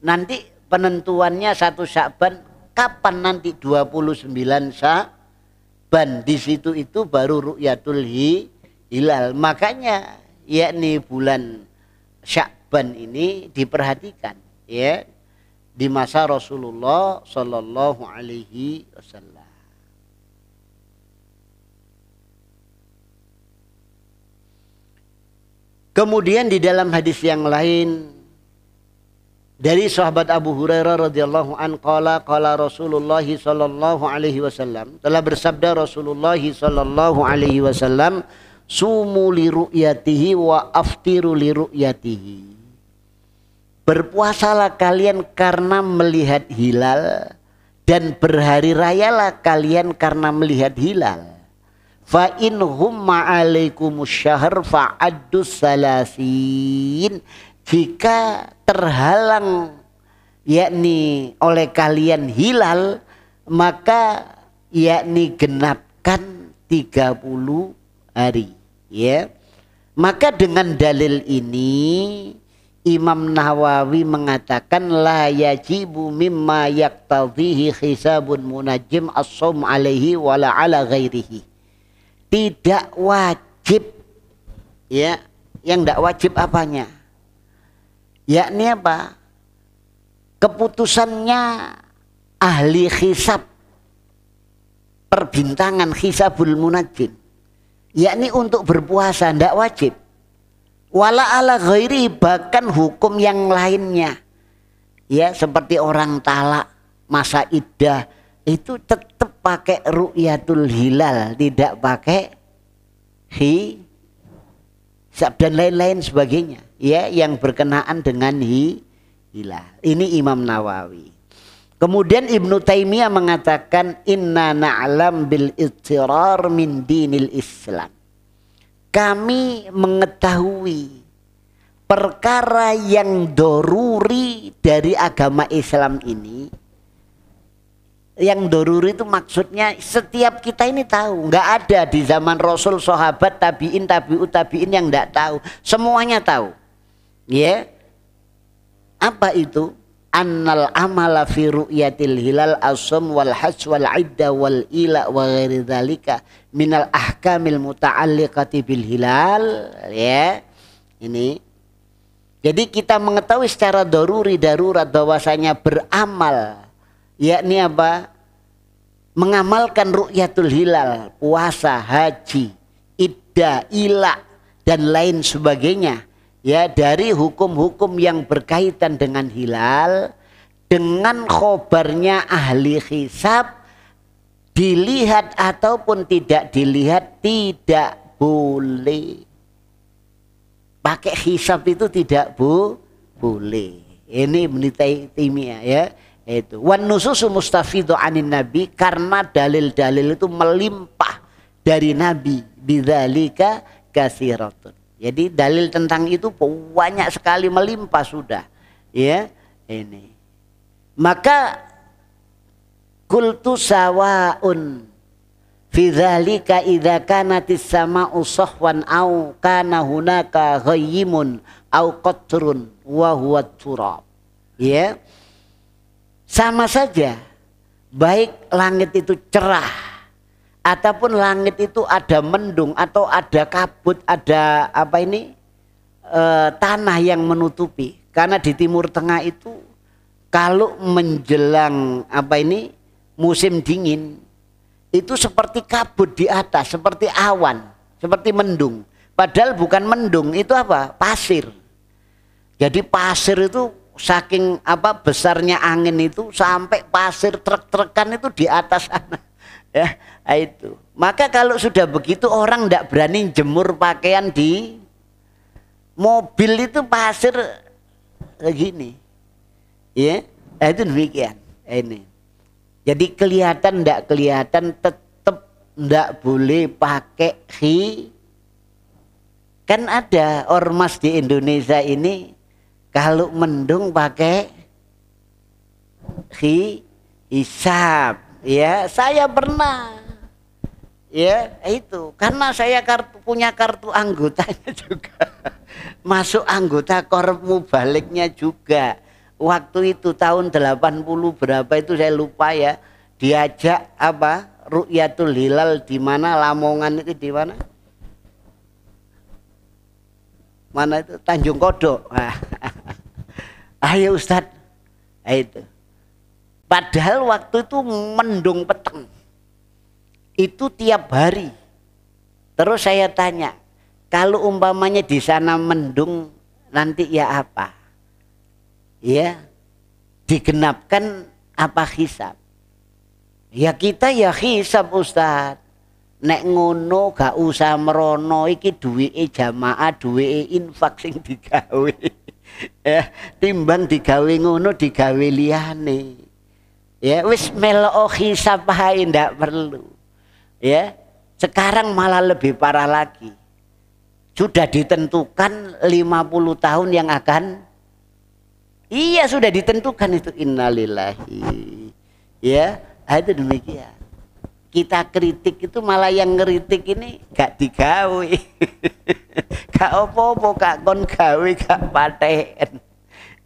Nanti penentuannya 1 Sya'ban kapan nanti 29 Sya'ban. Di situ itu baru ru'yatul hilal. Makanya yakni bulan Sya'ban ini diperhatikan, ya, di masa Rasulullah Sallallahu Alaihi Wasallam. Kemudian di dalam hadis yang lain dari sahabat Abu Hurairah radhiyallahu an, qala Rasulullah Sallallahu Alaihi Wasallam, telah bersabda Rasulullah Sallallahu Alaihi Wasallam, sumu li ru'yatihi wa aftiru li ru'yatihi. Berpuasalah kalian karena melihat hilal, dan berhari rayalah kalian karena melihat hilal. Fa in humma alaikumus syahr fa'addus salasin. Jika terhalang yakni oleh kalian hilal, maka yakni genapkan 30 hari, ya. Maka dengan dalil ini Imam Nawawi mengatakan la yajibu mimma yaktadhihi hisabun munajjim as-shaum alaihi wala ala ghairihi. Tidak wajib, ya. Yang tidak wajib apanya? Yakni apa? Keputusannya ahli hisab perbintangan, hisabul munajjim, yakni untuk berpuasa tidak wajib. Wala ala ghairi, bahkan hukum yang lainnya, ya, seperti orang talak, masa iddah, itu tetap pakai ru'yatul hilal, tidak pakai hisab dan lain-lain sebagainya, ya, yang berkenaan dengan hilal. Ini Imam Nawawi. Kemudian Ibnu Taimiyah mengatakan inna na'lam bil ittirar min dinil Islam. Kami mengetahui perkara yang doruri dari agama Islam ini. Yang doruri itu maksudnya setiap kita ini tahu. Nggak ada di zaman Rasul, sahabat, tabi'in, tabi'ut tabi'in yang nggak tahu. Semuanya tahu. Ya. Apa itu? Annal amala fi ru'yatil hilal as-sum wal hajj wal iddah wal ila wa ghairi dzalika minal ahkamil muta'alliqati bil hilal, ya. Ini jadi kita mengetahui secara darurat bahwasanya beramal, yakni apa? Mengamalkan ru'yatul hilal, puasa, haji, iddah, ila dan lain sebagainya, ya, dari hukum-hukum yang berkaitan dengan hilal, dengan khobarnya ahli hisab, dilihat ataupun tidak dilihat tidak boleh. Pakai hisab itu tidak boleh. Ini Ibnu Taimiyah, ya, itu. Wan nususu mustafidhu anin nabi, karena dalil-dalil itu melimpah dari nabi, bidzalika katsiratun. Jadi dalil tentang itu banyak sekali, melimpah sudah, ya, ini. Maka qultu sawaun fi dzalika idza kanatis sama'u sahwan au kana hunaka ghayyimun au qatrun wa huwa turab, ya. Sama saja baik langit itu cerah ataupun langit itu ada mendung atau ada kabut, ada tanah yang menutupi. Karena di Timur Tengah itu kalau menjelang musim dingin itu seperti kabut di atas, seperti awan, seperti mendung. Padahal bukan mendung, itu apa? Pasir. Jadi pasir itu saking besarnya angin itu sampai pasir trek-trekan itu di atas sana. Ya, itu. Maka kalau sudah begitu orang tidak berani jemur pakaian di mobil, itu pasir begini. Ya, itu demikian. Ini. Jadi kelihatan tidak kelihatan tetap tidak boleh pakai Kan ada ormas di Indonesia ini kalau mendung pakai hisab. Ya, saya pernah. Ya, itu. Karena saya punya kartu anggotanya juga. Masuk anggota Korup Mubaliknya juga. Waktu itu tahun 80 berapa itu saya lupa ya. Diajak Ru'yatul Hilal di mana, Lamongan itu di mana? Mana itu? Tanjung Kodok. Ayo Ustadz. Itu. Padahal waktu itu mendung peteng. Itu tiap hari. Terus saya tanya, kalau umpamanya di sana mendung nanti ya apa? Ya, digenapkan apa hisab? Ya kita ya hisab Ustadz. Nek ngono gak usah merono, iki duwike jamaah, duwike infak sing digawe. Ya, timbang digawe ngono digawe liyane. Ya wis melok hisab ae ndak perlu. Ya, sekarang malah lebih parah lagi. Sudah ditentukan 50 tahun yang akan. Iya, sudah ditentukan itu, innalillahi. Ya, itu demikian. Kita kritik itu malah yang ngeritik ini gak digawe. Gak apa-apa, gak kon gawe, gak paten.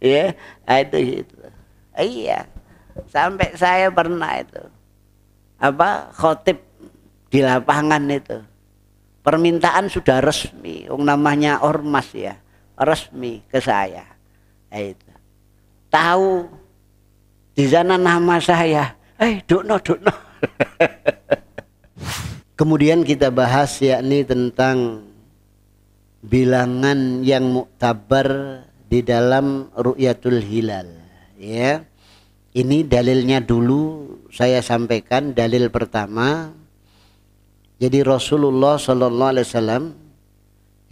Ya, itu gitu. Iya. Sampai saya pernah itu khotib di lapangan itu. Permintaan sudah resmi, namanya ormas ya, resmi ke saya. Itu. Tahu di sana nama saya. Dokno. Kemudian kita bahas yakni tentang bilangan yang muktabar di dalam Ru'yatul Hilal. Ya, ini dalilnya dulu saya sampaikan. Dalil pertama, jadi Rasulullah Sallallahu Alaihi Wasallam,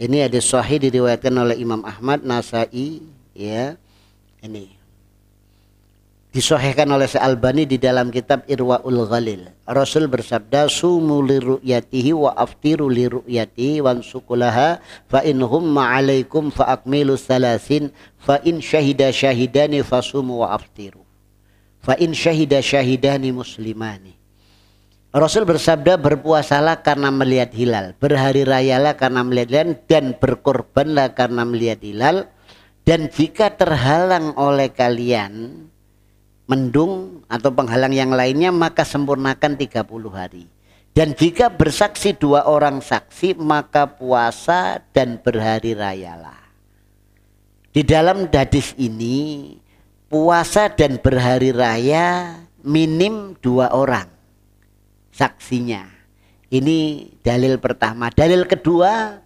ini hadis sahih diriwayatkan oleh Imam Ahmad, Nasai, ya, ini disahihkan oleh Al-Albani di dalam kitab Irwaul Ghalil. Rasul bersabda, sumu li ru'yatihi wa aftiru li ru'yatihi wansukulaha fa in humma alaikum fa akmilu salasin fa in syahida syahidani fasumu wa aftiru fa in syahida syahidani muslimani. Rasul bersabda, berpuasalah karena melihat hilal, berhari rayalah karena melihat hilal, dan berkorbanlah karena melihat hilal. Dan jika terhalang oleh kalian mendung atau penghalang yang lainnya, maka sempurnakan 30 hari. Dan jika bersaksi 2 orang saksi, maka puasa dan berhari rayalah. Di dalam hadis ini, puasa dan berhari raya minim 2 orang saksinya. Ini dalil pertama. Dalil kedua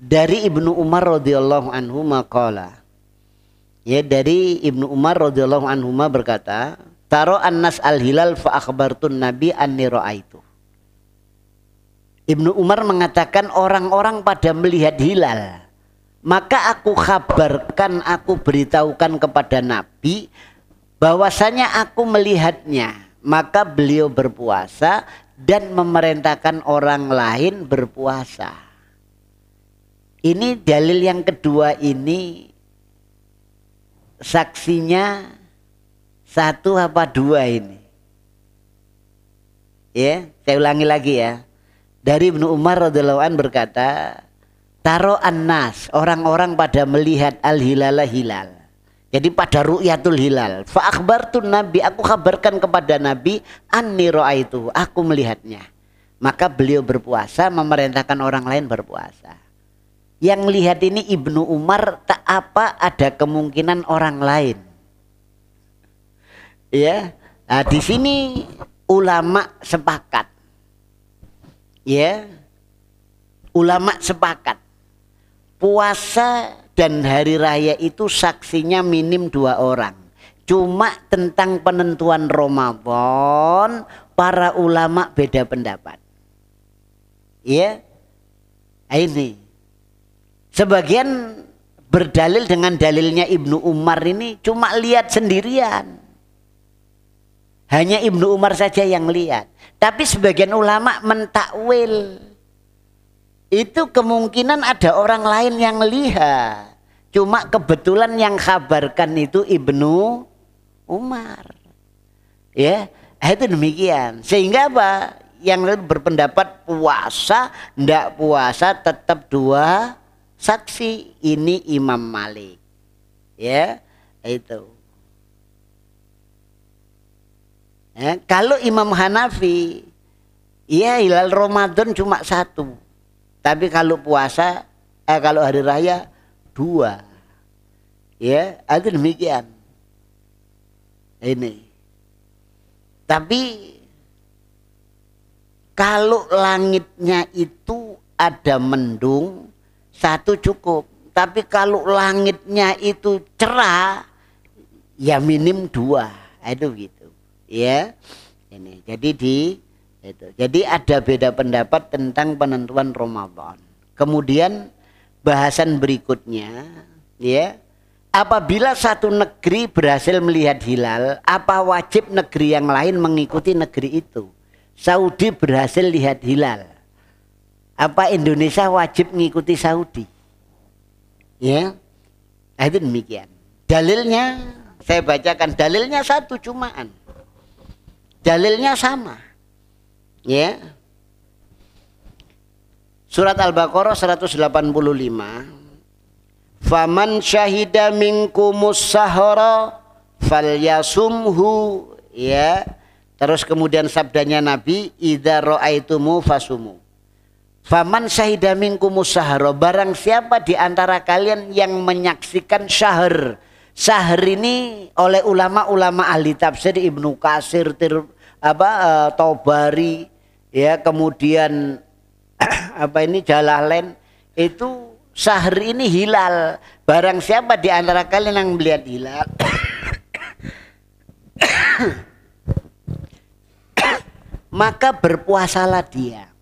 dari Ibnu Umar radhiyallahu anhu maqala. Ya, dari Ibnu Umar radhiyallahu anhu berkata, taro annas al-hilal fa akhbartun nabi anni ra'aitu. Ibnu Umar mengatakan orang-orang pada melihat hilal, maka aku kabarkan, aku beritahukan kepada Nabi bahwasanya aku melihatnya. Maka beliau berpuasa dan memerintahkan orang lain berpuasa. Ini dalil yang kedua, ini saksinya 1 apa 2 ini? Ya, saya ulangi lagi ya. Dari Ibnu Umar radhiyallahu anhu berkata, taro annas, orang-orang pada melihat al-hilala hilal. Jadi pada ru'yatul hilal, fa akhbartun nabi, aku kabarkan kepada nabi, anni ra'aitu, aku melihatnya. Maka beliau berpuasa, memerintahkan orang lain berpuasa. Yang lihat ini Ibnu Umar, tak apa ada kemungkinan orang lain. Ya, nah, di sini ulama sepakat. Ya, ulama sepakat. Puasa dan hari raya itu saksinya minim 2 orang. Cuma tentang penentuan Ramadan, para ulama beda pendapat. Ya, ini. Sebagian berdalil dengan dalilnya Ibnu Umar ini cuma lihat sendirian. Hanya Ibnu Umar saja yang lihat. Tapi sebagian ulama mentakwil. Itu kemungkinan ada orang lain yang lihat. Cuma kebetulan yang kabarkan itu Ibnu Umar. Ya, itu demikian. Sehingga apa? Yang berpendapat puasa, ndak puasa tetap 2 saksi. Ini Imam Malik. Ya, itu. Ya, kalau Imam Hanafi, ya hilal Ramadan cuma 1. Tapi kalau puasa, kalau hari raya 2. Ya, itu demikian. Ini. Tapi kalau langitnya itu ada mendung, 1 cukup. Tapi kalau langitnya itu cerah, ya minim 2. Itu gitu. Ya. Ini. Jadi Jadi ada beda pendapat tentang penentuan Ramadan. Kemudian bahasan berikutnya, ya, apabila satu negeri berhasil melihat hilal, apa wajib negeri yang lain mengikuti negeri itu? Saudi berhasil lihat hilal, apa Indonesia wajib mengikuti Saudi? Ya, itu demikian. Dalilnya saya bacakan, dalilnya 1 cumaan. Dalilnya sama. Ya. Surat Al-Baqarah 185. Faman syahida minkumus sahara falyasumhu, ya. Terus kemudian sabdanya Nabi, idza ra'aitumu fasumu. Faman syahida minkumus sahara, barang siapa di antara kalian yang menyaksikan syahr. Syahr ini oleh ulama-ulama ahli tafsir Ibnu Katsir, Tobari, ya, kemudian Jalalain, itu syahr ini hilal. Barang siapa di antara kalian yang melihat hilal maka berpuasalah dia.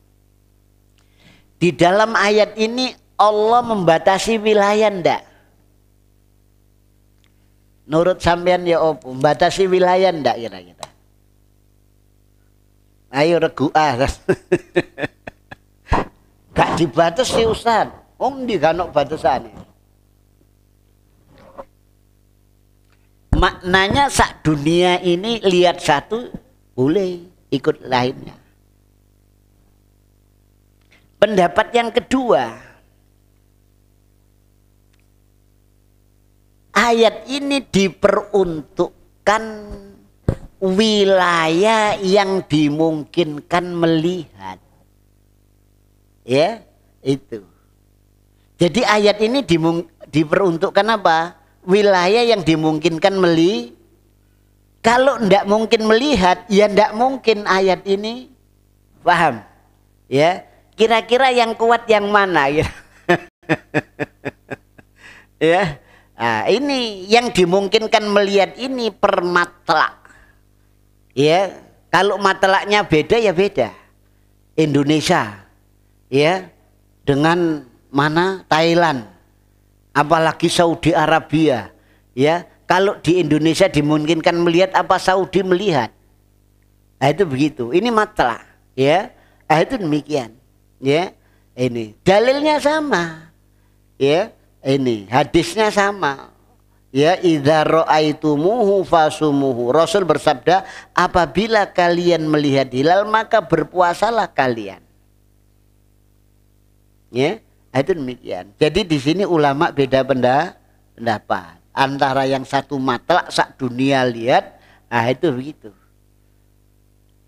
Di dalam ayat ini Allah membatasi wilayah ndak? Nurut sampean ya opo, membatasi wilayah ndak kira-kira? Ayo regu gak dibatas sih Ustaz. Di kanok batasannya. Maknanya sak dunia ini lihat 1 boleh, ikut lainnya. Pendapat yang kedua, ayat ini diperuntukkan wilayah yang dimungkinkan melihat. Ya, itu. Jadi ayat ini diperuntukkan apa? Wilayah yang dimungkinkan melihat. Kalau ndak mungkin melihat, ya ndak mungkin ayat ini. Paham? Ya, kira-kira yang kuat yang mana? Ya. Ya. Nah, ini yang dimungkinkan melihat ini per matlak. Ya, kalau matlaknya beda ya beda. Indonesia, ya, dengan mana Thailand, apalagi Saudi Arabia, ya. Kalau di Indonesia dimungkinkan melihat, apa Saudi melihat? Nah, itu begitu. Ini matlak, ya. Nah, itu demikian, ya. Ini dalilnya sama, ya. Ini hadisnya sama. Ya, idza ra'aitumuhu fasumuhu. Rasul bersabda, apabila kalian melihat hilal maka berpuasalah kalian. Ya, itu demikian. Jadi di sini ulama beda pendapat. antara yang satu mata sak dunia lihat, nah itu begitu.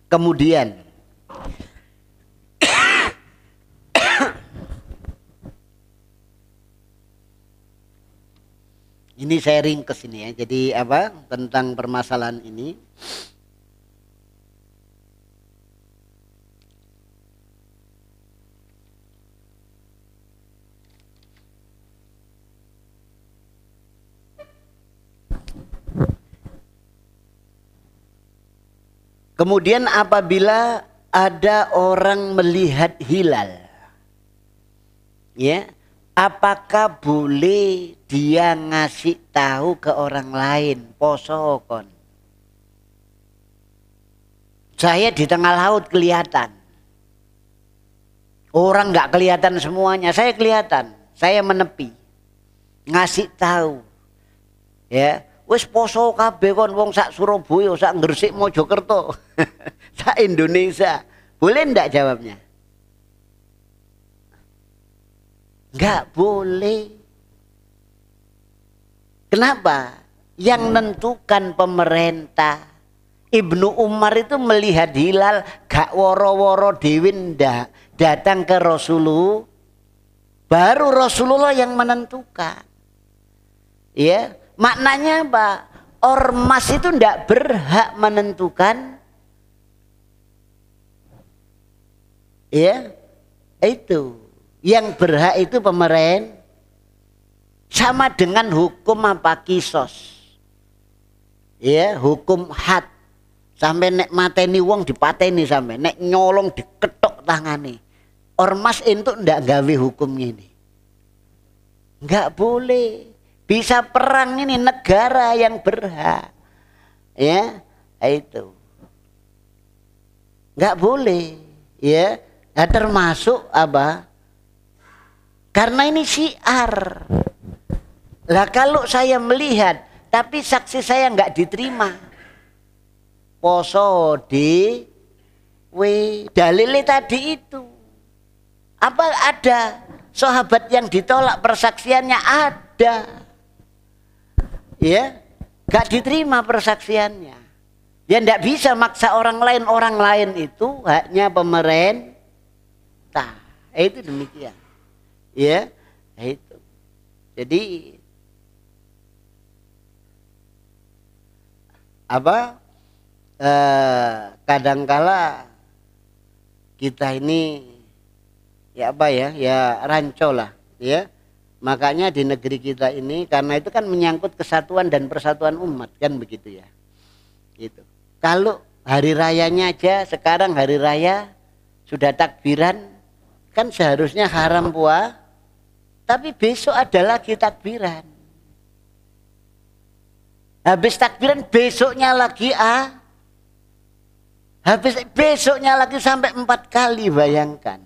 Kemudian ini sharing ke sini ya. Jadi apa tentang permasalahan ini? Kemudian apabila ada orang melihat hilal, ya, apakah boleh dia ngasih tahu ke orang lain poso kon? Saya di tengah laut kelihatan, orang nggak kelihatan semuanya, saya kelihatan, saya menepi, ngasih tahu, ya. Wis poso kabeh kon wong sak Surabaya, sak Gresik, Mojokerto, sak Indonesia. Boleh ndak jawabnya? Enggak boleh. Kenapa? Yang menentukan pemerintah. Ibnu Umar itu melihat hilal gak woro-woro dewe ndak, datang ke Rasulullah. Baru Rasulullah yang menentukan. Ya. Maknanya apa? Ormas itu tidak berhak menentukan, ya itu. Yang berhak itu pemerintah. Sama dengan hukum apa kisos, ya hukum had. Sampai nek mateni wong dipateni, sampai nek nyolong diketok tangane. Ormas itu ndak gawe hukum ini, nggak boleh. Bisa perang ini negara yang berhak, ya itu nggak boleh, ya. Nah, termasuk apa? Karena ini syiar. Lah kalau saya melihat, tapi saksi saya nggak diterima, poso di dalilnya tadi itu. Apa ada sahabat yang ditolak persaksiannya? Ada. Ya, gak diterima persaksiannya. Ya ndak bisa maksa orang lain itu haknya pemerintah. Itu demikian. Ya, itu. Jadi apa? Kadangkala kita ini ya apa ya? Ya rancu lah, ya. Makanya di negeri kita ini, karena itu kan menyangkut kesatuan dan persatuan umat, kan begitu ya. Gitu. Kalau hari rayanya aja, sekarang hari raya sudah takbiran, kan seharusnya haram puasa, tapi besok ada lagi takbiran. Habis takbiran besoknya lagi habis besoknya lagi sampai 4 kali, bayangkan.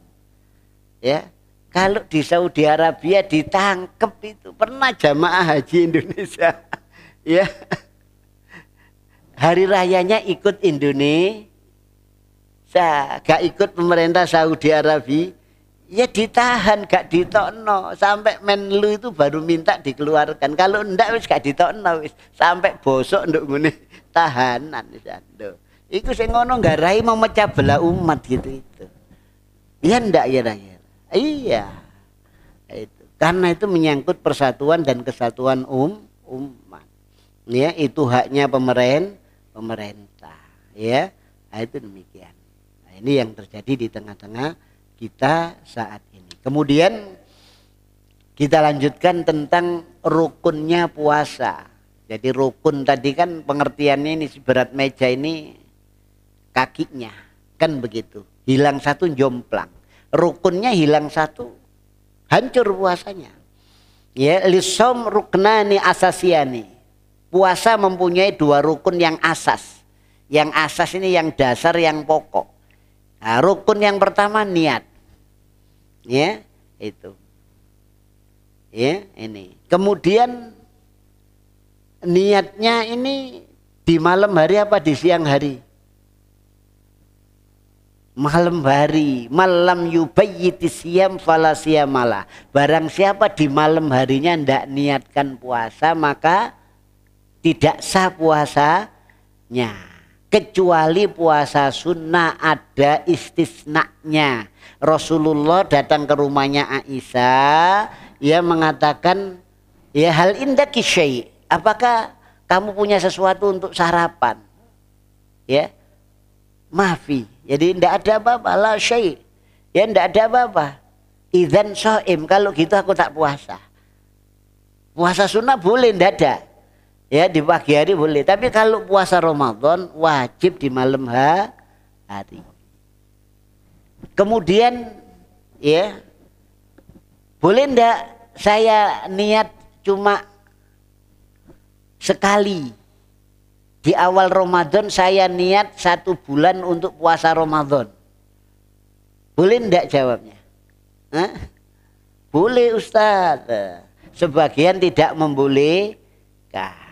Ya. Kalau di Saudi Arabia ditangkep itu, pernah jamaah haji Indonesia, ya, hari rayanya ikut Indonesia, gak ikut pemerintah Saudi Arabia, ya ditahan, gak ditokno, sampai Menlu itu baru minta dikeluarkan. Kalau ndak wis gak ditokno, wis sampai bosok nduk ngene tahanan wis ando. Iku sing ngono nggarai mau mecah belah umat gitu itu. Ya ndak ya raya. Iya, itu karena itu menyangkut persatuan dan kesatuan umat. Ya, itu haknya pemerintah. Ya, nah, itu demikian. Nah, ini yang terjadi di tengah-tengah kita saat ini. Kemudian kita lanjutkan tentang rukunnya puasa. Jadi rukun tadi kan pengertiannya ini berat meja ini kakinya, kan begitu. Hilang satu jomplang. Rukunnya hilang satu, hancur puasanya. Ya, lisom ruknani asasiani. Puasa mempunyai 2 rukun yang asas. Yang asas ini yang dasar, yang pokok. Nah, rukun yang pertama niat. Ya, itu. Ya, ini. Kemudian niatnya ini di malam hari apa di siang hari? malam hari, malam yubayyiti siyam fala siyamalah. Barang siapa di malam harinya ndak niatkan puasa maka tidak sah puasanya. Kecuali puasa sunnah ada istisnanya. Rasulullah datang ke rumahnya Aisyah, ia mengatakan, ya hal indaki syai', apakah kamu punya sesuatu untuk sarapan? Ya, maafi. Jadi tidak ada apa-apa, la syai'. Ya tidak ada apa-apa. Idzan shaim, kalau gitu aku tak puasa. Puasa sunnah boleh, tidak ada. Ya di pagi hari boleh, tapi kalau puasa Ramadan wajib di malam hari. Kemudian ya boleh ndak saya niat cuma sekali di awal Ramadan, saya niat 1 bulan untuk puasa Ramadan. Boleh ndak jawabnya? Hah? Boleh Ustaz. Sebagian tidak membolehkan.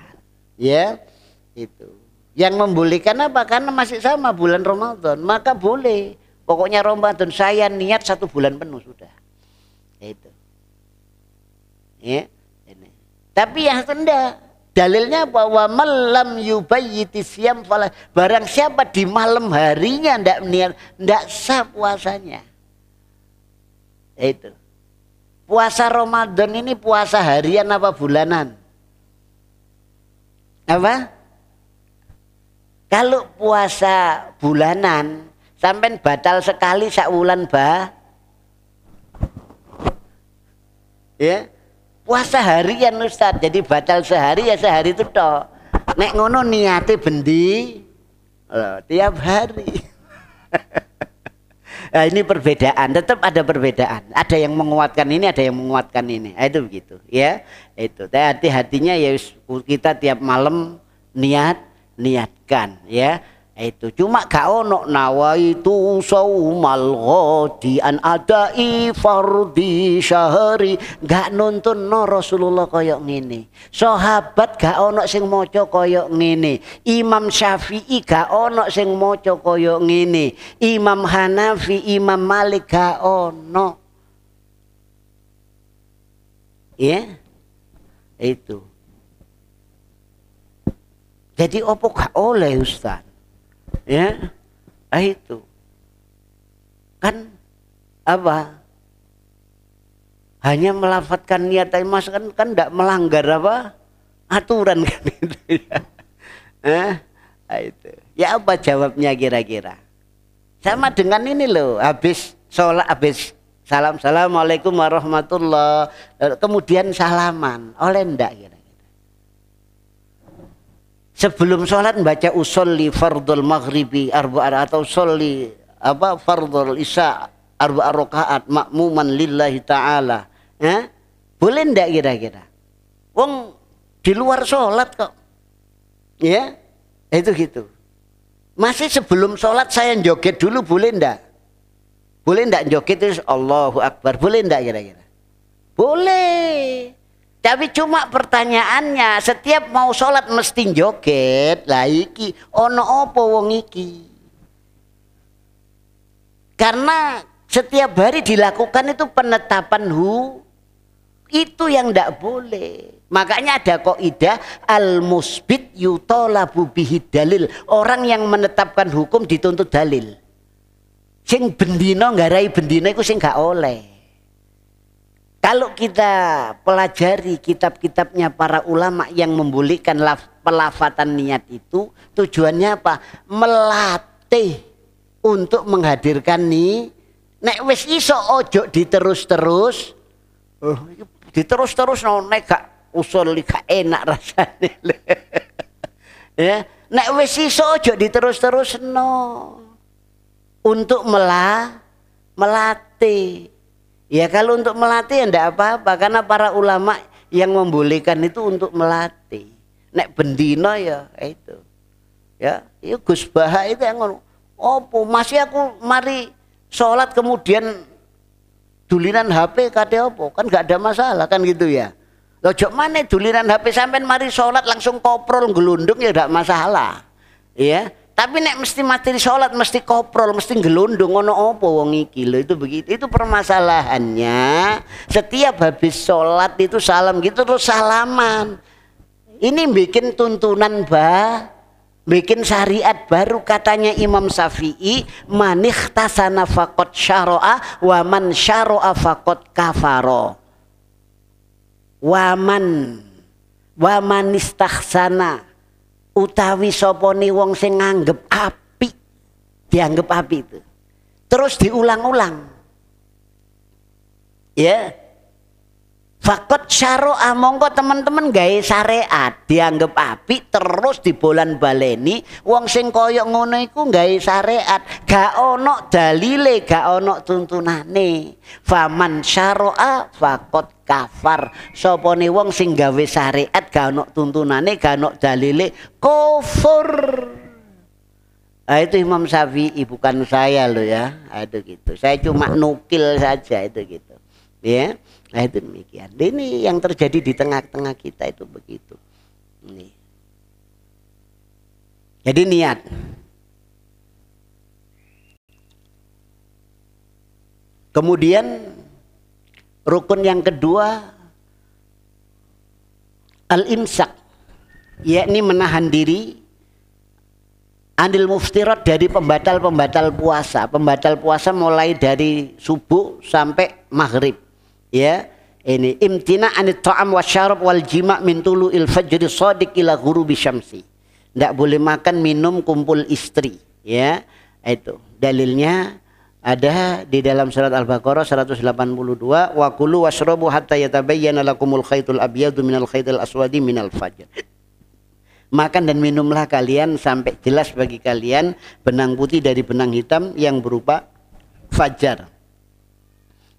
Ya, itu. Yang membolehkan apa? Karena masih sama bulan Ramadan, maka boleh. Pokoknya Ramadan saya niat 1 bulan penuh sudah. Itu. Ya, ini. Tapi yang rendah dalilnya bahwa malam yubayyiti siyam fala, barang siapa di malam harinya ndak niat, ndak sah puasanya. Itu. Puasa Ramadan ini puasa harian apa bulanan? Apa? Kalau puasa bulanan sampai batal sekali sak wulan ya. Puasa harian Ustaz, jadi batal sehari ya sehari itu toh. Nek ngono niate bendi tiap hari. Nah, ini perbedaan, tetap ada perbedaan. Ada yang menguatkan ini, ada yang menguatkan ini. Nah, itu begitu, ya. Itu. Hati-hatinya ya kita tiap malam niatkan, ya. Itu cuma gak ono nawaitu saumal ghadi an adai fardhi syahri, gak nuntun no Rasulullah koyok ngene. Sahabat gak ono sing maca koyok ngene. Imam Syafi'i gak ono sing maca koyok ngene. Imam Hanafi, Imam Malik gak ono. Ya, itu. Jadi opo gak oleh Ustaz? Ya, itu kan apa? Hanya melafatkan niat mas kan tidak melanggar apa aturan kan itu ya. Itu. Ya apa jawabnya kira-kira? Sama dengan ini loh, habis sholat, habis assalamualaikum warahmatullah, kemudian salaman, oleh ndak kira? Sebelum sholat baca usolli fardul maghribi arba'at atau sholli apa fardul isya arba'at rakaat makmuman lillahi ta'ala. Ya? Boleh ndak kira-kira? Wong di luar sholat kok. Ya? Itu gitu. Masih sebelum sholat saya joget dulu boleh ndak? Boleh ndak joget terus Allahu Akbar? Boleh ndak kira-kira? Boleh. Tapi cuma pertanyaannya, setiap mau sholat mesti joget. Lah iki ono opo wong iki? Karena setiap hari dilakukan itu penetapan itu yang ndak boleh. Makanya ada kaidah al-musbit yutolabu bihi dalil. Orang yang menetapkan hukum dituntut dalil. Sing bendino nggarai bendino iku sing gak oleh. Kalau kita pelajari kitab-kitabnya para ulama yang membolehkan pelafatan niat itu, tujuannya apa? Melatih untuk menghadirkan nih. Nek wis iso ojo diterus-terus. Diterus-terus nek gak usul gak enak rasanya. Ya, nek wis iso ojo diterus-terus no. Untuk melatih. Ya kalau untuk melatih ya enggak apa-apa, karena para ulama yang membolehkan itu untuk melatih. Nek bendino ya itu. Ya, itu Gus Baha itu yang ngono. Opo masih aku mari sholat kemudian dulinan HP kate opo? Kan enggak ada masalah kan gitu ya. Loh jok mana dulinan HP sampean mari sholat langsung koprol gelundung ya enggak masalah. Ya, Tapi nek mesti materi sholat, mesti koprol, mesti gelondong, ono opo wong iki lho, itu begitu. Itu permasalahannya. Setiap habis sholat itu salam gitu terus salaman. Ini bikin tuntunan bikin syariat baru, katanya Imam Syafi'i, man ikhtasana faqad syara'a wa man syara'a faqad kafara. Wa man istahsana, utawi sopone wong sing nganggep api, dianggap api itu terus diulang-ulang, ya fakot syara'a, mongko teman-teman gawe syariat, dianggap api terus dibolan baleni. Wong sing koyok ngono iku gawe syariat, gak ono dalile, gak ono tuntunane. Faman syara'a fakot kafar, sopone wong sing gawe syariat gak ono tuntunane, gak ono dalile, kufur. Nah, itu Imam Syafi'i, bukan saya loh ya. Aduh gitu. Saya cuma nukil saja itu gitu. Ya. Nah, itu demikian. Ini yang terjadi di tengah-tengah kita itu begitu. Ini. Jadi niat. Kemudian rukun yang kedua al-imsak, yakni menahan diri anil muftirat, dari pembatal-pembatal puasa. Pembatal puasa mulai dari subuh sampai maghrib. Ya, ini imtina anit ta'am wasyarab wal jima' min tulu'il fajri shadiq ila ghurubi syamsi. Tidak boleh makan, minum, kumpul istri. Ya, itu dalilnya ada di dalam surat Al-Baqarah 182, wa kulu washrabu hatta yatabayyana lakumul khaytul abyadu minal khaytil aswadi minal fajr. Makan dan minumlah kalian sampai jelas bagi kalian benang putih dari benang hitam yang berupa fajar.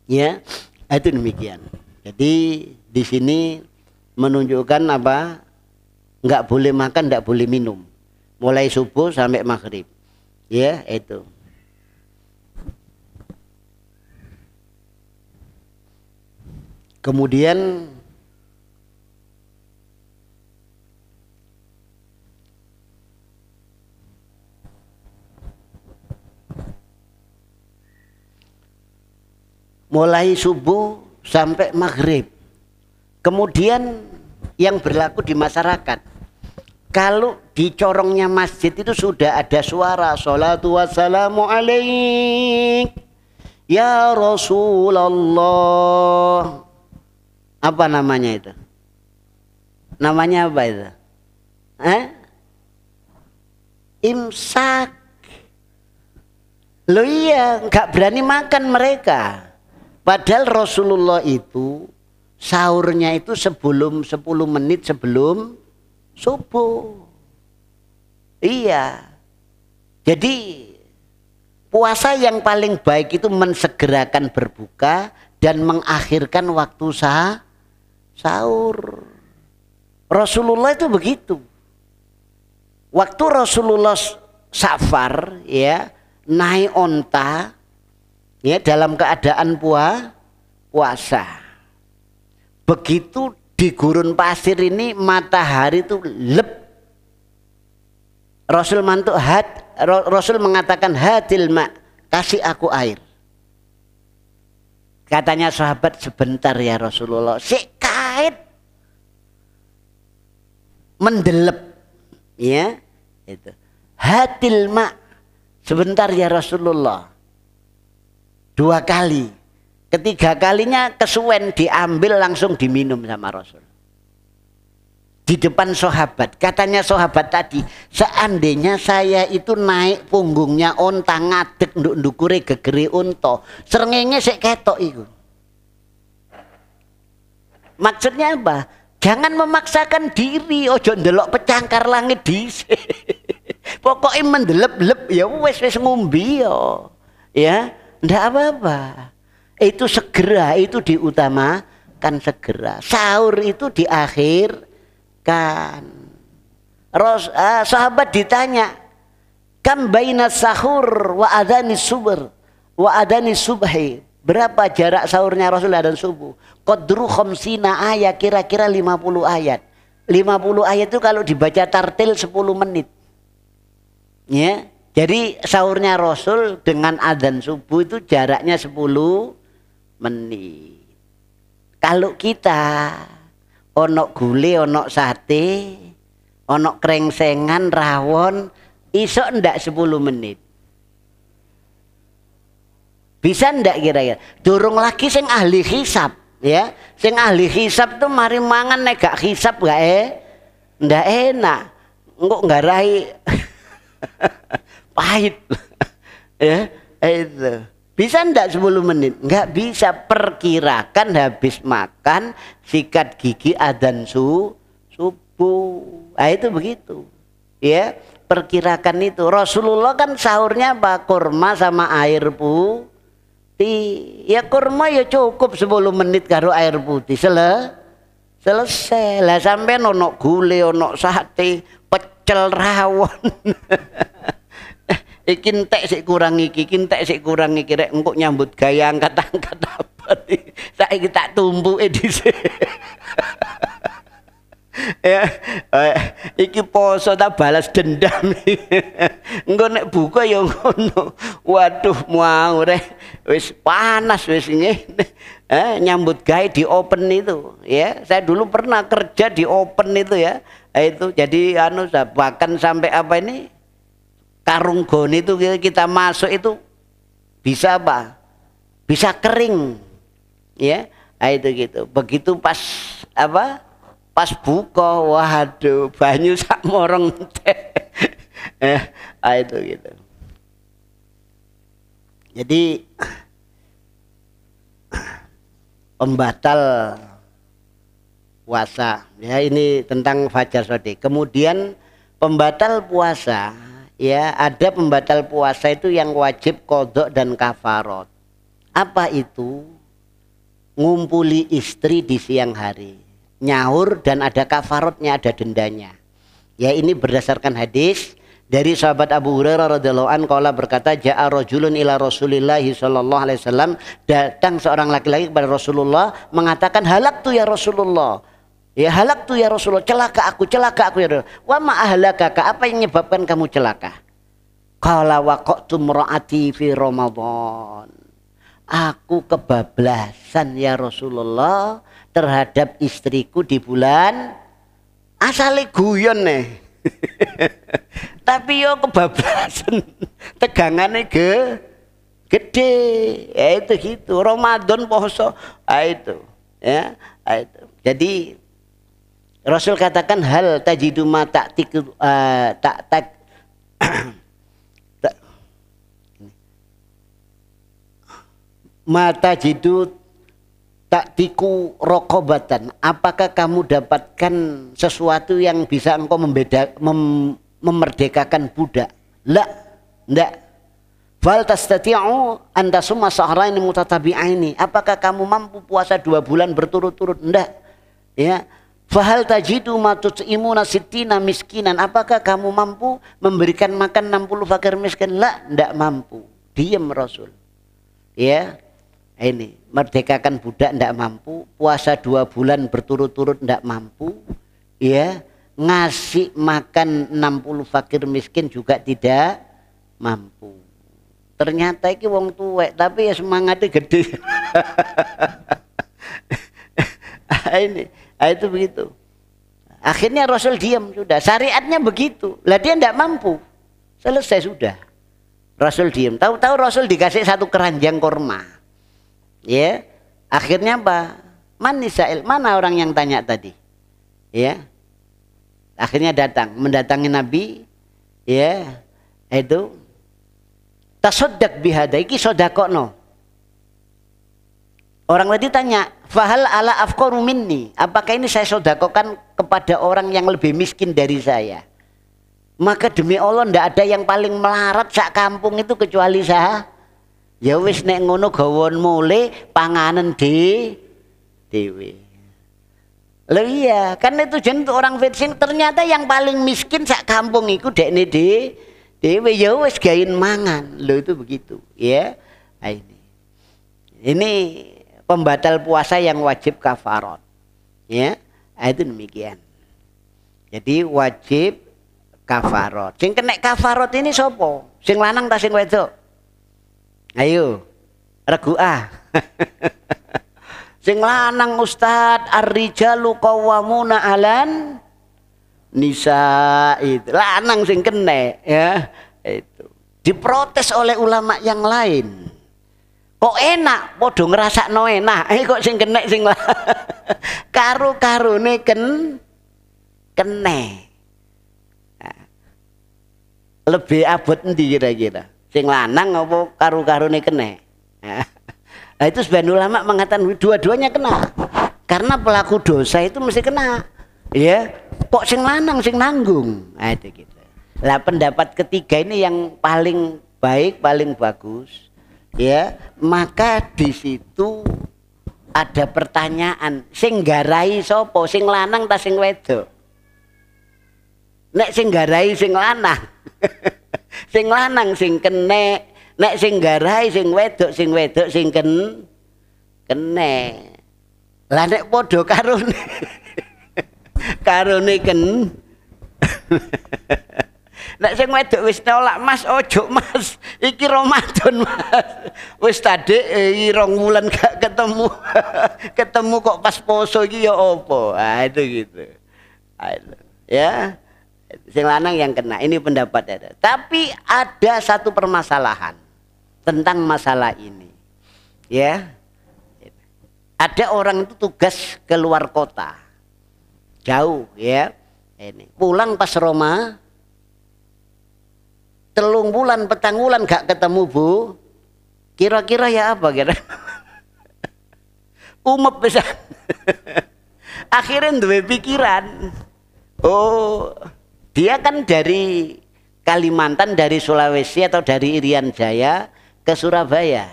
Ya, itu demikian. Jadi di sini menunjukkan apa? Enggak boleh makan, enggak boleh minum. Mulai subuh sampai maghrib. Ya, itu. Kemudian mulai subuh sampai maghrib. Kemudian yang berlaku di masyarakat, kalau di corongnya masjid itu sudah ada suara sholatu wassalamu alaik ya Rasulullah. Apa namanya itu? Namanya apa itu? Imsak. Loh iya, nggak berani makan mereka. Padahal Rasulullah itu sahurnya itu sebelum 10 menit sebelum subuh. Iya. Jadi puasa yang paling baik itu mensegerakan berbuka dan mengakhirkan waktu sahur. Rasulullah itu begitu. Waktu Rasulullah safar, ya, naik onta, ya, dalam keadaan puasa. Begitu di gurun pasir ini matahari itu lep. Rasul mengatakan hadil ma, kasih aku air. Katanya sahabat, sebentar ya Rasulullah, si kait mendelep, ya, itu. Hadil ma, sebentar ya Rasulullah. 2 kali. Ketiga kalinya kesuwen, diambil langsung diminum sama Rasul. Di depan sahabat. Katanya sahabat tadi, seandainya saya itu naik punggungnya onta, ngadeg nduk-ndukure gegere unta, srengenge sik ketok iku. Maksudnya apa? Jangan memaksakan diri, ojo ndelok pecangkar langit dhisik. Pokoknya mendelep-lep ya wis ngombe ya. Ndak apa-apa. Itu segera, itu diutamakan segera. Sahur itu diakhirkan. Sahabat ditanya, kam baina sahur wa adani subhi. Berapa jarak sahurnya Rasulullah dan subuh? Qadru khamsina ayat, kira-kira 50 ayat. 50 ayat itu kalau dibaca tartil 10 menit. Ya. Jadi sahurnya Rasul dengan adzan subuh itu jaraknya 10 menit. Kalau kita ono gule, ono sate, ono krengsengan, rawon, iso ndak 10 menit. Bisa ndak kira-kira? Durung lagi sing ahli hisab, ya. Sing ahli hisab tuh mari mangan nek gak hisab gak ndak enak. Engko nggarai pahit. Ya, itu. Bisa ndak 10 menit? Enggak bisa. Perkirakan habis makan sikat gigi adzan subuh. Nah, itu begitu. Ya, perkirakan itu. Rasulullah kan sahurnya apa? Kurma sama air putih. Ya kurma ya cukup 10 menit karo air putih. Selesai. Lah sampai ono gule, ono sate, pecel rawon. Iki entek sik kurang iki, sik kurang iki rek engko nyambut gaya angkat-angkat apa. Saiki tak tumpuke dhisik. Ya, iki poso tak balas dendam. Engko nek buka ya ngono. Waduh, mau rek wis panas wis ngene. Nyambut gawe di open itu, ya. Saya dulu pernah kerja di open itu ya. Itu jadi bahkan sampai apa ini? Karung goni itu kita masuk itu bisa apa? Bisa kering, ya. Nah, itu gitu. Begitu pas apa? Pas buka, waduh, banyu sak morong teh. Itu gitu. Jadi pembatal puasa, ya ini tentang fajar shadiq. Kemudian pembatal puasa. Ya, ada pembatal puasa itu yang wajib qadha dan kafarat. Apa itu? Ngumpuli istri di siang hari, nyaur dan ada kafaratnya, ada dendanya. Ya, ini berdasarkan hadis dari sahabat Abu Hurairah radhiyallahu anhu qala berkata ja'a rajulun ila Rasulillah sallallahu alaihi wasallam, datang seorang laki-laki kepada Rasulullah mengatakan halaktu ya Rasulullah. Ya halaktu ya Rasulullah, celaka aku ya Rasulullah. Wa ma ahlakaka, apa yang menyebabkan kamu celaka? Qala waqatu mraati fi Ramadan. Aku kebablasan ya Rasulullah terhadap istriku di bulan asale guyon nih. Tapi yo kebablasan, tegangane gede. Ya itu gitu. Ramadan poso, itu. Ya, itu. Jadi Rasul katakan hal tajidu ma ta'tiku mata jidu taktiku rokobatan. Apakah kamu dapatkan sesuatu yang bisa engkau memerdekakan budak? La, ndak. Fal tastati'u an tasuma sahrain mutatabi'aini. Apakah kamu mampu puasa 2 bulan berturut-turut? Ndak. Ya. Fahal tajidu ma tut'imuna sittina miskinan. Apakah kamu mampu memberikan makan 60 fakir miskin? La, ndak mampu. Diam Rasul. Ya. Ini merdekakan budak ndak mampu, puasa 2 bulan berturut-turut ndak mampu, ya, ngasih makan 60 fakir miskin juga tidak mampu. Ternyata iki wong tuwek tapi ya semangatnya gede. Ini, itu begitu. Akhirnya Rasul diam sudah, syariatnya begitu. Lah dia ndak mampu, selesai sudah. Rasul diam. Tahu-tahu Rasul dikasih 1 keranjang kurma. Ya, akhirnya apa? Manisail, mana orang yang tanya tadi? Ya, akhirnya mendatangi Nabi. Ya, itu tasodak bihada, iki sodakokno. Orang tadi tanya, fahal ala afqaru minni, apakah ini saya sodakokan kepada orang yang lebih miskin dari saya? Maka demi Allah ndak ada yang paling melarat sak kampung itu kecuali saya. Ya wis nek ngono gawon mule panganan dewe. Lho iya, kan itu jeneng orang miskin, ternyata yang paling miskin sak kampung iku dekne dewe ya wis gain mangan. Lho itu begitu, ya. Nah, ini pembatal puasa yang wajib kafarat. Ya, itu demikian. Jadi wajib kafarot. Sing kena kafarot ini sopo? Sing lanang ta sing wedok? Ayo, regu ah. Sing lanang Ustad, ar-rijalu qawwamuna 'alan nisa, itu lanang sing kena ya. Itu diprotes oleh ulama yang lain. Kok enak, podo ngrasakno enak. Kok sing kena sing karo-karone kene. Nah, lebih abot endi kira-kira? Sing lanang apa karo-karone kene? Nah, itu sebagian ulama mengatakan dua-duanya kena. Karena pelaku dosa itu mesti kena. Ya, kok sing lanang sing nanggung. Nah, itu gitu. Lah pendapat ketiga ini yang paling baik, paling bagus. Ya, maka di situ ada pertanyaan, sing garai sopo, sing lanang ta sing wedok? Nek sing garai sing lanang. Sing lanang sing kene, nek sing garai sing wedok sing kene. Lah nek padha karone nek sing wedok wis nolak, Mas, ojo Mas, iki Ramadan Mas. Wis tadi 2 wulan gak ketemu. Ketemu kok pas poso iki ya apa? Ah itu gitu. Ya. Sing lanang yang kena. Ini pendapat ada. Tapi ada satu permasalahan tentang masalah ini. Ya. Ada orang itu tugas keluar kota. Jauh ya. Ini. Pulang pas Roma 3 bulan, 4 bulan gak ketemu Bu. Kira-kira ya apa kira? Umep bisa. Akhirnya duwe pikiran. Oh, dia kan dari Kalimantan, dari Sulawesi atau dari Irian Jaya ke Surabaya.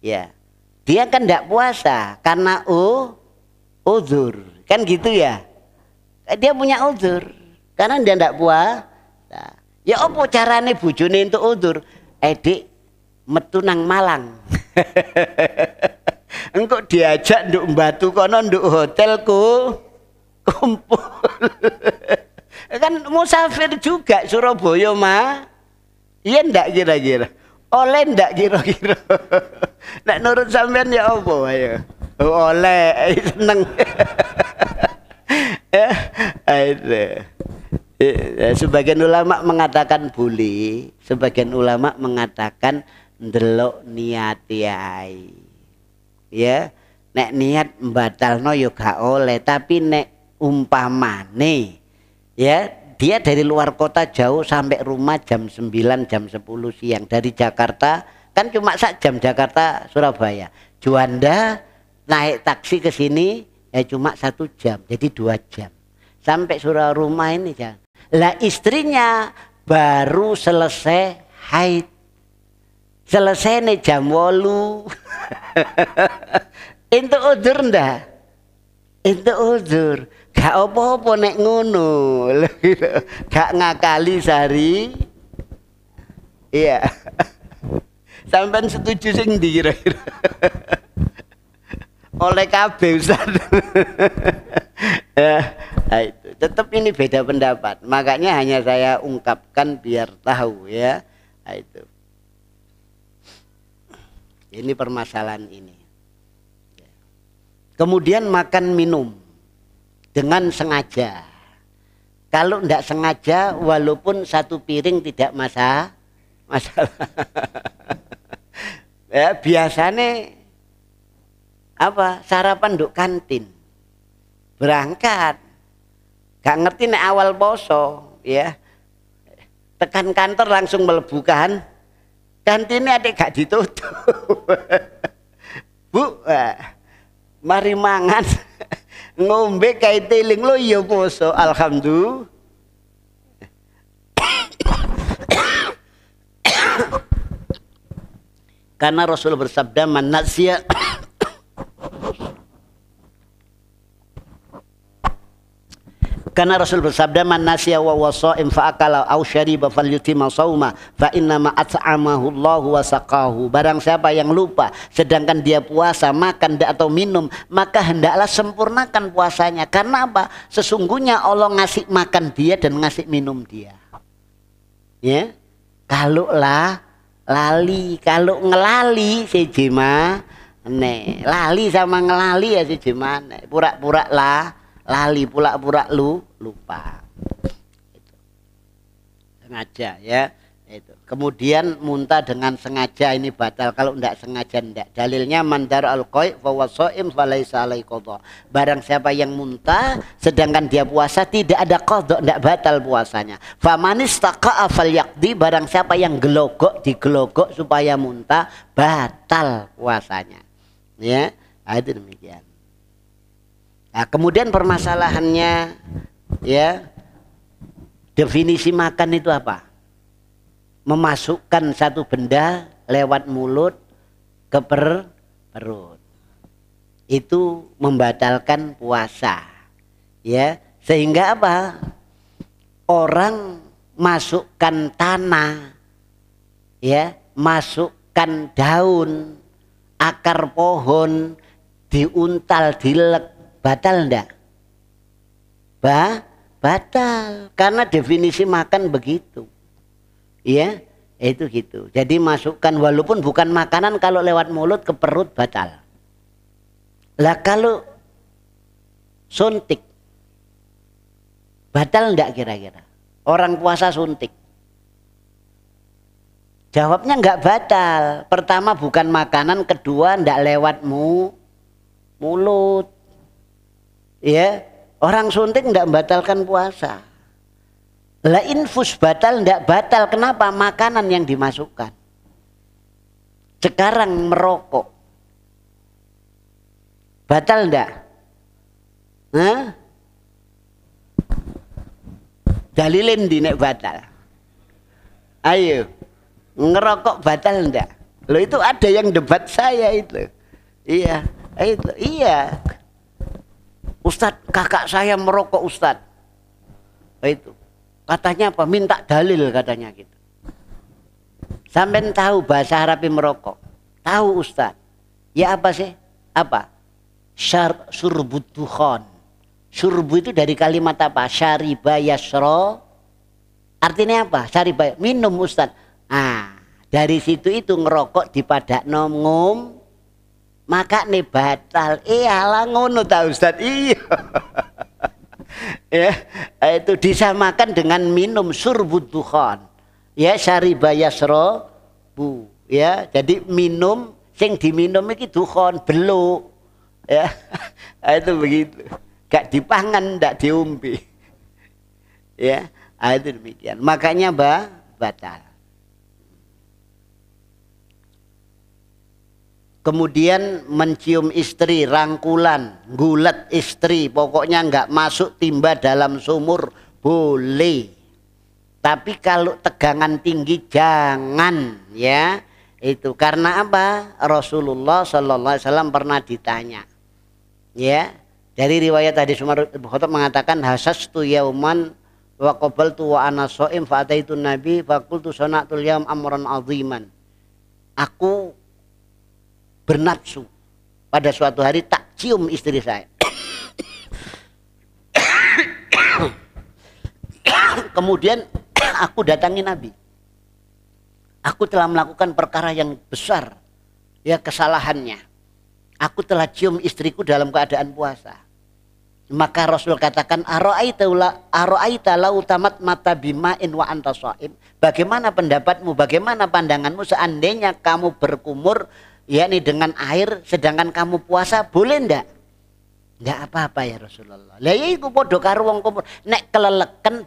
Ya. Dia kan enggak puasa karena uzur. Kan gitu ya. Dia punya uzur karena dia enggak puasa. Ya apa carane bojone entuk uzur? Dik metu nang Malang. Engko diajak nduk Batu kono nduk hotelku kumpul. Kan musafir juga Surabaya mah. Iya ndak kira-kira? Oleh ndak kira-kira? Nek nurut sampean ya apa ayo? Oleh seneng. Sebagian ulama mengatakan boleh, sebagian ulama mengatakan ndelok niati ae. Ya, nek niat mbatalno ya gak oleh, tapi nek umpamane ya dia dari luar kota jauh sampai rumah jam 9 jam 10 siang dari Jakarta, kan cuma 1 jam Jakarta Surabaya. Juanda naik taksi ke sini ya cuma 1 jam, jadi 2 jam. Sampai rumah ini jangan. Lah istrinya baru selesai haid. Selesai nih jam 8. Itu udzur ndak? Itu udzur. Gak apa-apa nek ngono. Gak ngakali sehari. Iya. Sampean setuju sing ndi kira-kira? Oleh kabeh Ustaz. Nah, itu. Tetap ini beda pendapat. Makanya hanya saya ungkapkan biar tahu ya. Nah, itu. Ini permasalahan ini. Kemudian makan minum dengan sengaja. Kalau tidak sengaja, walaupun 1 piring tidak masalah. Ya, biasanya apa? Sarapan nduk kantin. Berangkat. Gak ngerti nek awal poso, ya. Tekan kantor langsung melebukan. Kantinnya adik gak ditutup. Bu, mari mangan. Ngombe kayak teling lo iya poso, alhamdulillah. Karena Rasul bersabda man nasiya Karena Rasul bersabda, man nasiya wa wasa'im fa'akala aw syariba falyutimma shauma fa inna ma at'amahu Allahu wa saqahu. Barang siapa yang lupa sedangkan dia puasa, makan atau minum, maka hendaklah sempurnakan puasanya. Karena apa? Sesungguhnya Allah ngasih makan dia dan ngasih minum dia. Ya. Kalau lali, kalau ngelali sejema lali sama ngelali ya sejema pura-pura lali, pura-pura lupa. Itu. Sengaja ya. Itu. Kemudian muntah dengan sengaja ini batal. Kalau tidak sengaja tidak. Dalilnya mandar al-qai fa wasaim falaisa alai qadha. Barang siapa yang muntah sedangkan dia puasa tidak ada qadha, tidak batal puasanya. Famanis taqa'a falyaqdi. Barang siapa yang digelogok supaya muntah, batal puasanya. Ya, itu demikian. Nah, kemudian permasalahannya ya, definisi makan itu apa? Memasukkan satu benda lewat mulut ke perut. Itu membatalkan puasa. Ya, sehingga apa? Orang masukkan tanah, ya, masukkan daun, akar pohon, diuntal, dilek, batal enggak? Batal. Karena definisi makan begitu. Ya, itu gitu. Jadi masukkan walaupun bukan makanan, kalau lewat mulut ke perut batal. Lah kalau suntik batal enggak kira-kira? Orang puasa suntik. Jawabnya enggak batal. Pertama bukan makanan, kedua enggak lewat mulut. Ya, orang suntik enggak membatalkan puasa. Lah infus batal enggak batal. Kenapa? Makanan yang dimasukkan. Sekarang merokok. Batal enggak? Hah? Dalilin di nek batal. Ayo. Ngerokok batal enggak? Loh itu ada yang debat saya itu. Iya, itu. Iya. Ustadz, kakak saya merokok Ustadz. Itu. Katanya apa? Minta dalil katanya gitu. Sampai tahu bahasa Arab merokok? Tahu Ustadz. Ya apa sih? Apa? Syurbud dukhan. Syurbu itu dari kalimat apa? Syariba yasro. Artinya apa? Syariba, minum Ustadz. Ah, dari situ itu ngerokok dipadakno ngum, maka nih batal. Alah ngono ta Ustadz. Iya. Ya, itu disamakan dengan minum surbud dukhan. Ya, syariba yasro bu. Ya, jadi minum sing diminum iki dukhan, beluk. Ya. Itu begitu. Gak dipangan, ndak diumpi. Ya, itu demikian. Makanya batal. Kemudian mencium istri, rangkulan, gulat istri, pokoknya nggak masuk timba dalam sumur boleh. Tapi kalau tegangan tinggi jangan, ya. Itu karena apa? Rasulullah Sallallahu Alaihi Wasallam pernah ditanya, ya. Dari riwayat hadis Umar bin Khattab mengatakan hasastu yauman wa qabaltu wa ana shaim fa ataitu nabi fa qultu sana'tul yaum amran aziman. Aku bernafsu pada suatu hari tak cium istri saya. Kemudian aku datangi Nabi. Aku telah melakukan perkara yang besar, ya kesalahannya. Aku telah cium istriku dalam keadaan puasa. Maka Rasul katakan ara'aita lau tamat mata bima'in wa anta shaim. Bagaimana pendapatmu, bagaimana pandanganmu seandainya kamu berkumur yakni dengan air sedangkan kamu puasa, boleh ndak? Ndak apa-apa ya Rasulullah. Lah iku padha karo wong kumur. Nek keleleken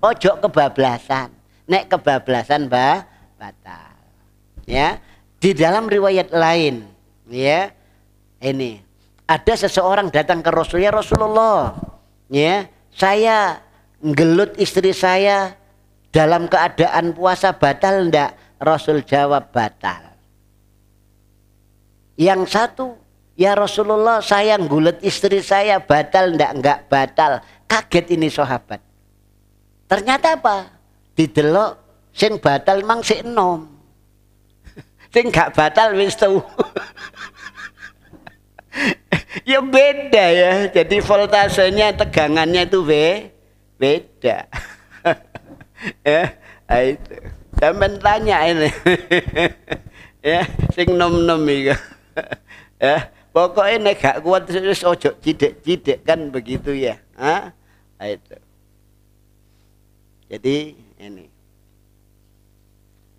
ojo kebablasan. Nek kebablasan batal. Ya. Di dalam riwayat lain, ya. Ini ada seseorang datang ke Rasul, ya Rasulullah. Ya, saya nggelut istri saya dalam keadaan puasa, batal ndak? Rasul jawab batal. Yang satu Ya Rasulullah, saya nggulet istri saya, batal ndak? Enggak batal. Kaget ini sahabat. Ternyata apa? Didelok sing batal mang sik enom. Sing gak batal wis tuh. Ya beda ya. Jadi voltasenya, tegangannya itu beda. Ya, itu. Sampeyan tanya ini. Ya, sing nom-nom iki. Ya. Pokoknya nek gak kuat wis ojo cidik-cidik kan begitu ya. Itu. Jadi ini.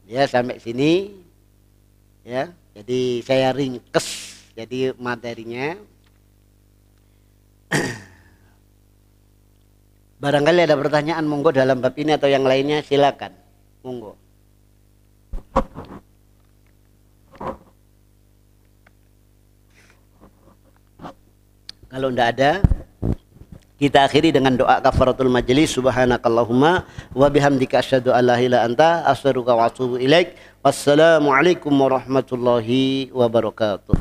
Ya sampai sini ya. Jadi saya ringkes jadi materinya. Barangkali ada pertanyaan monggo dalam bab ini atau yang lainnya silakan. Monggo. Kalau tidak ada, kita akhiri dengan doa kafaratul majelis. Subhanakallahumma wa bihamdika asyhadu an la ilaha illa anta astaghfiruka wa atubu ilaik. Wassalamualaikum warahmatullahi wabarakatuh.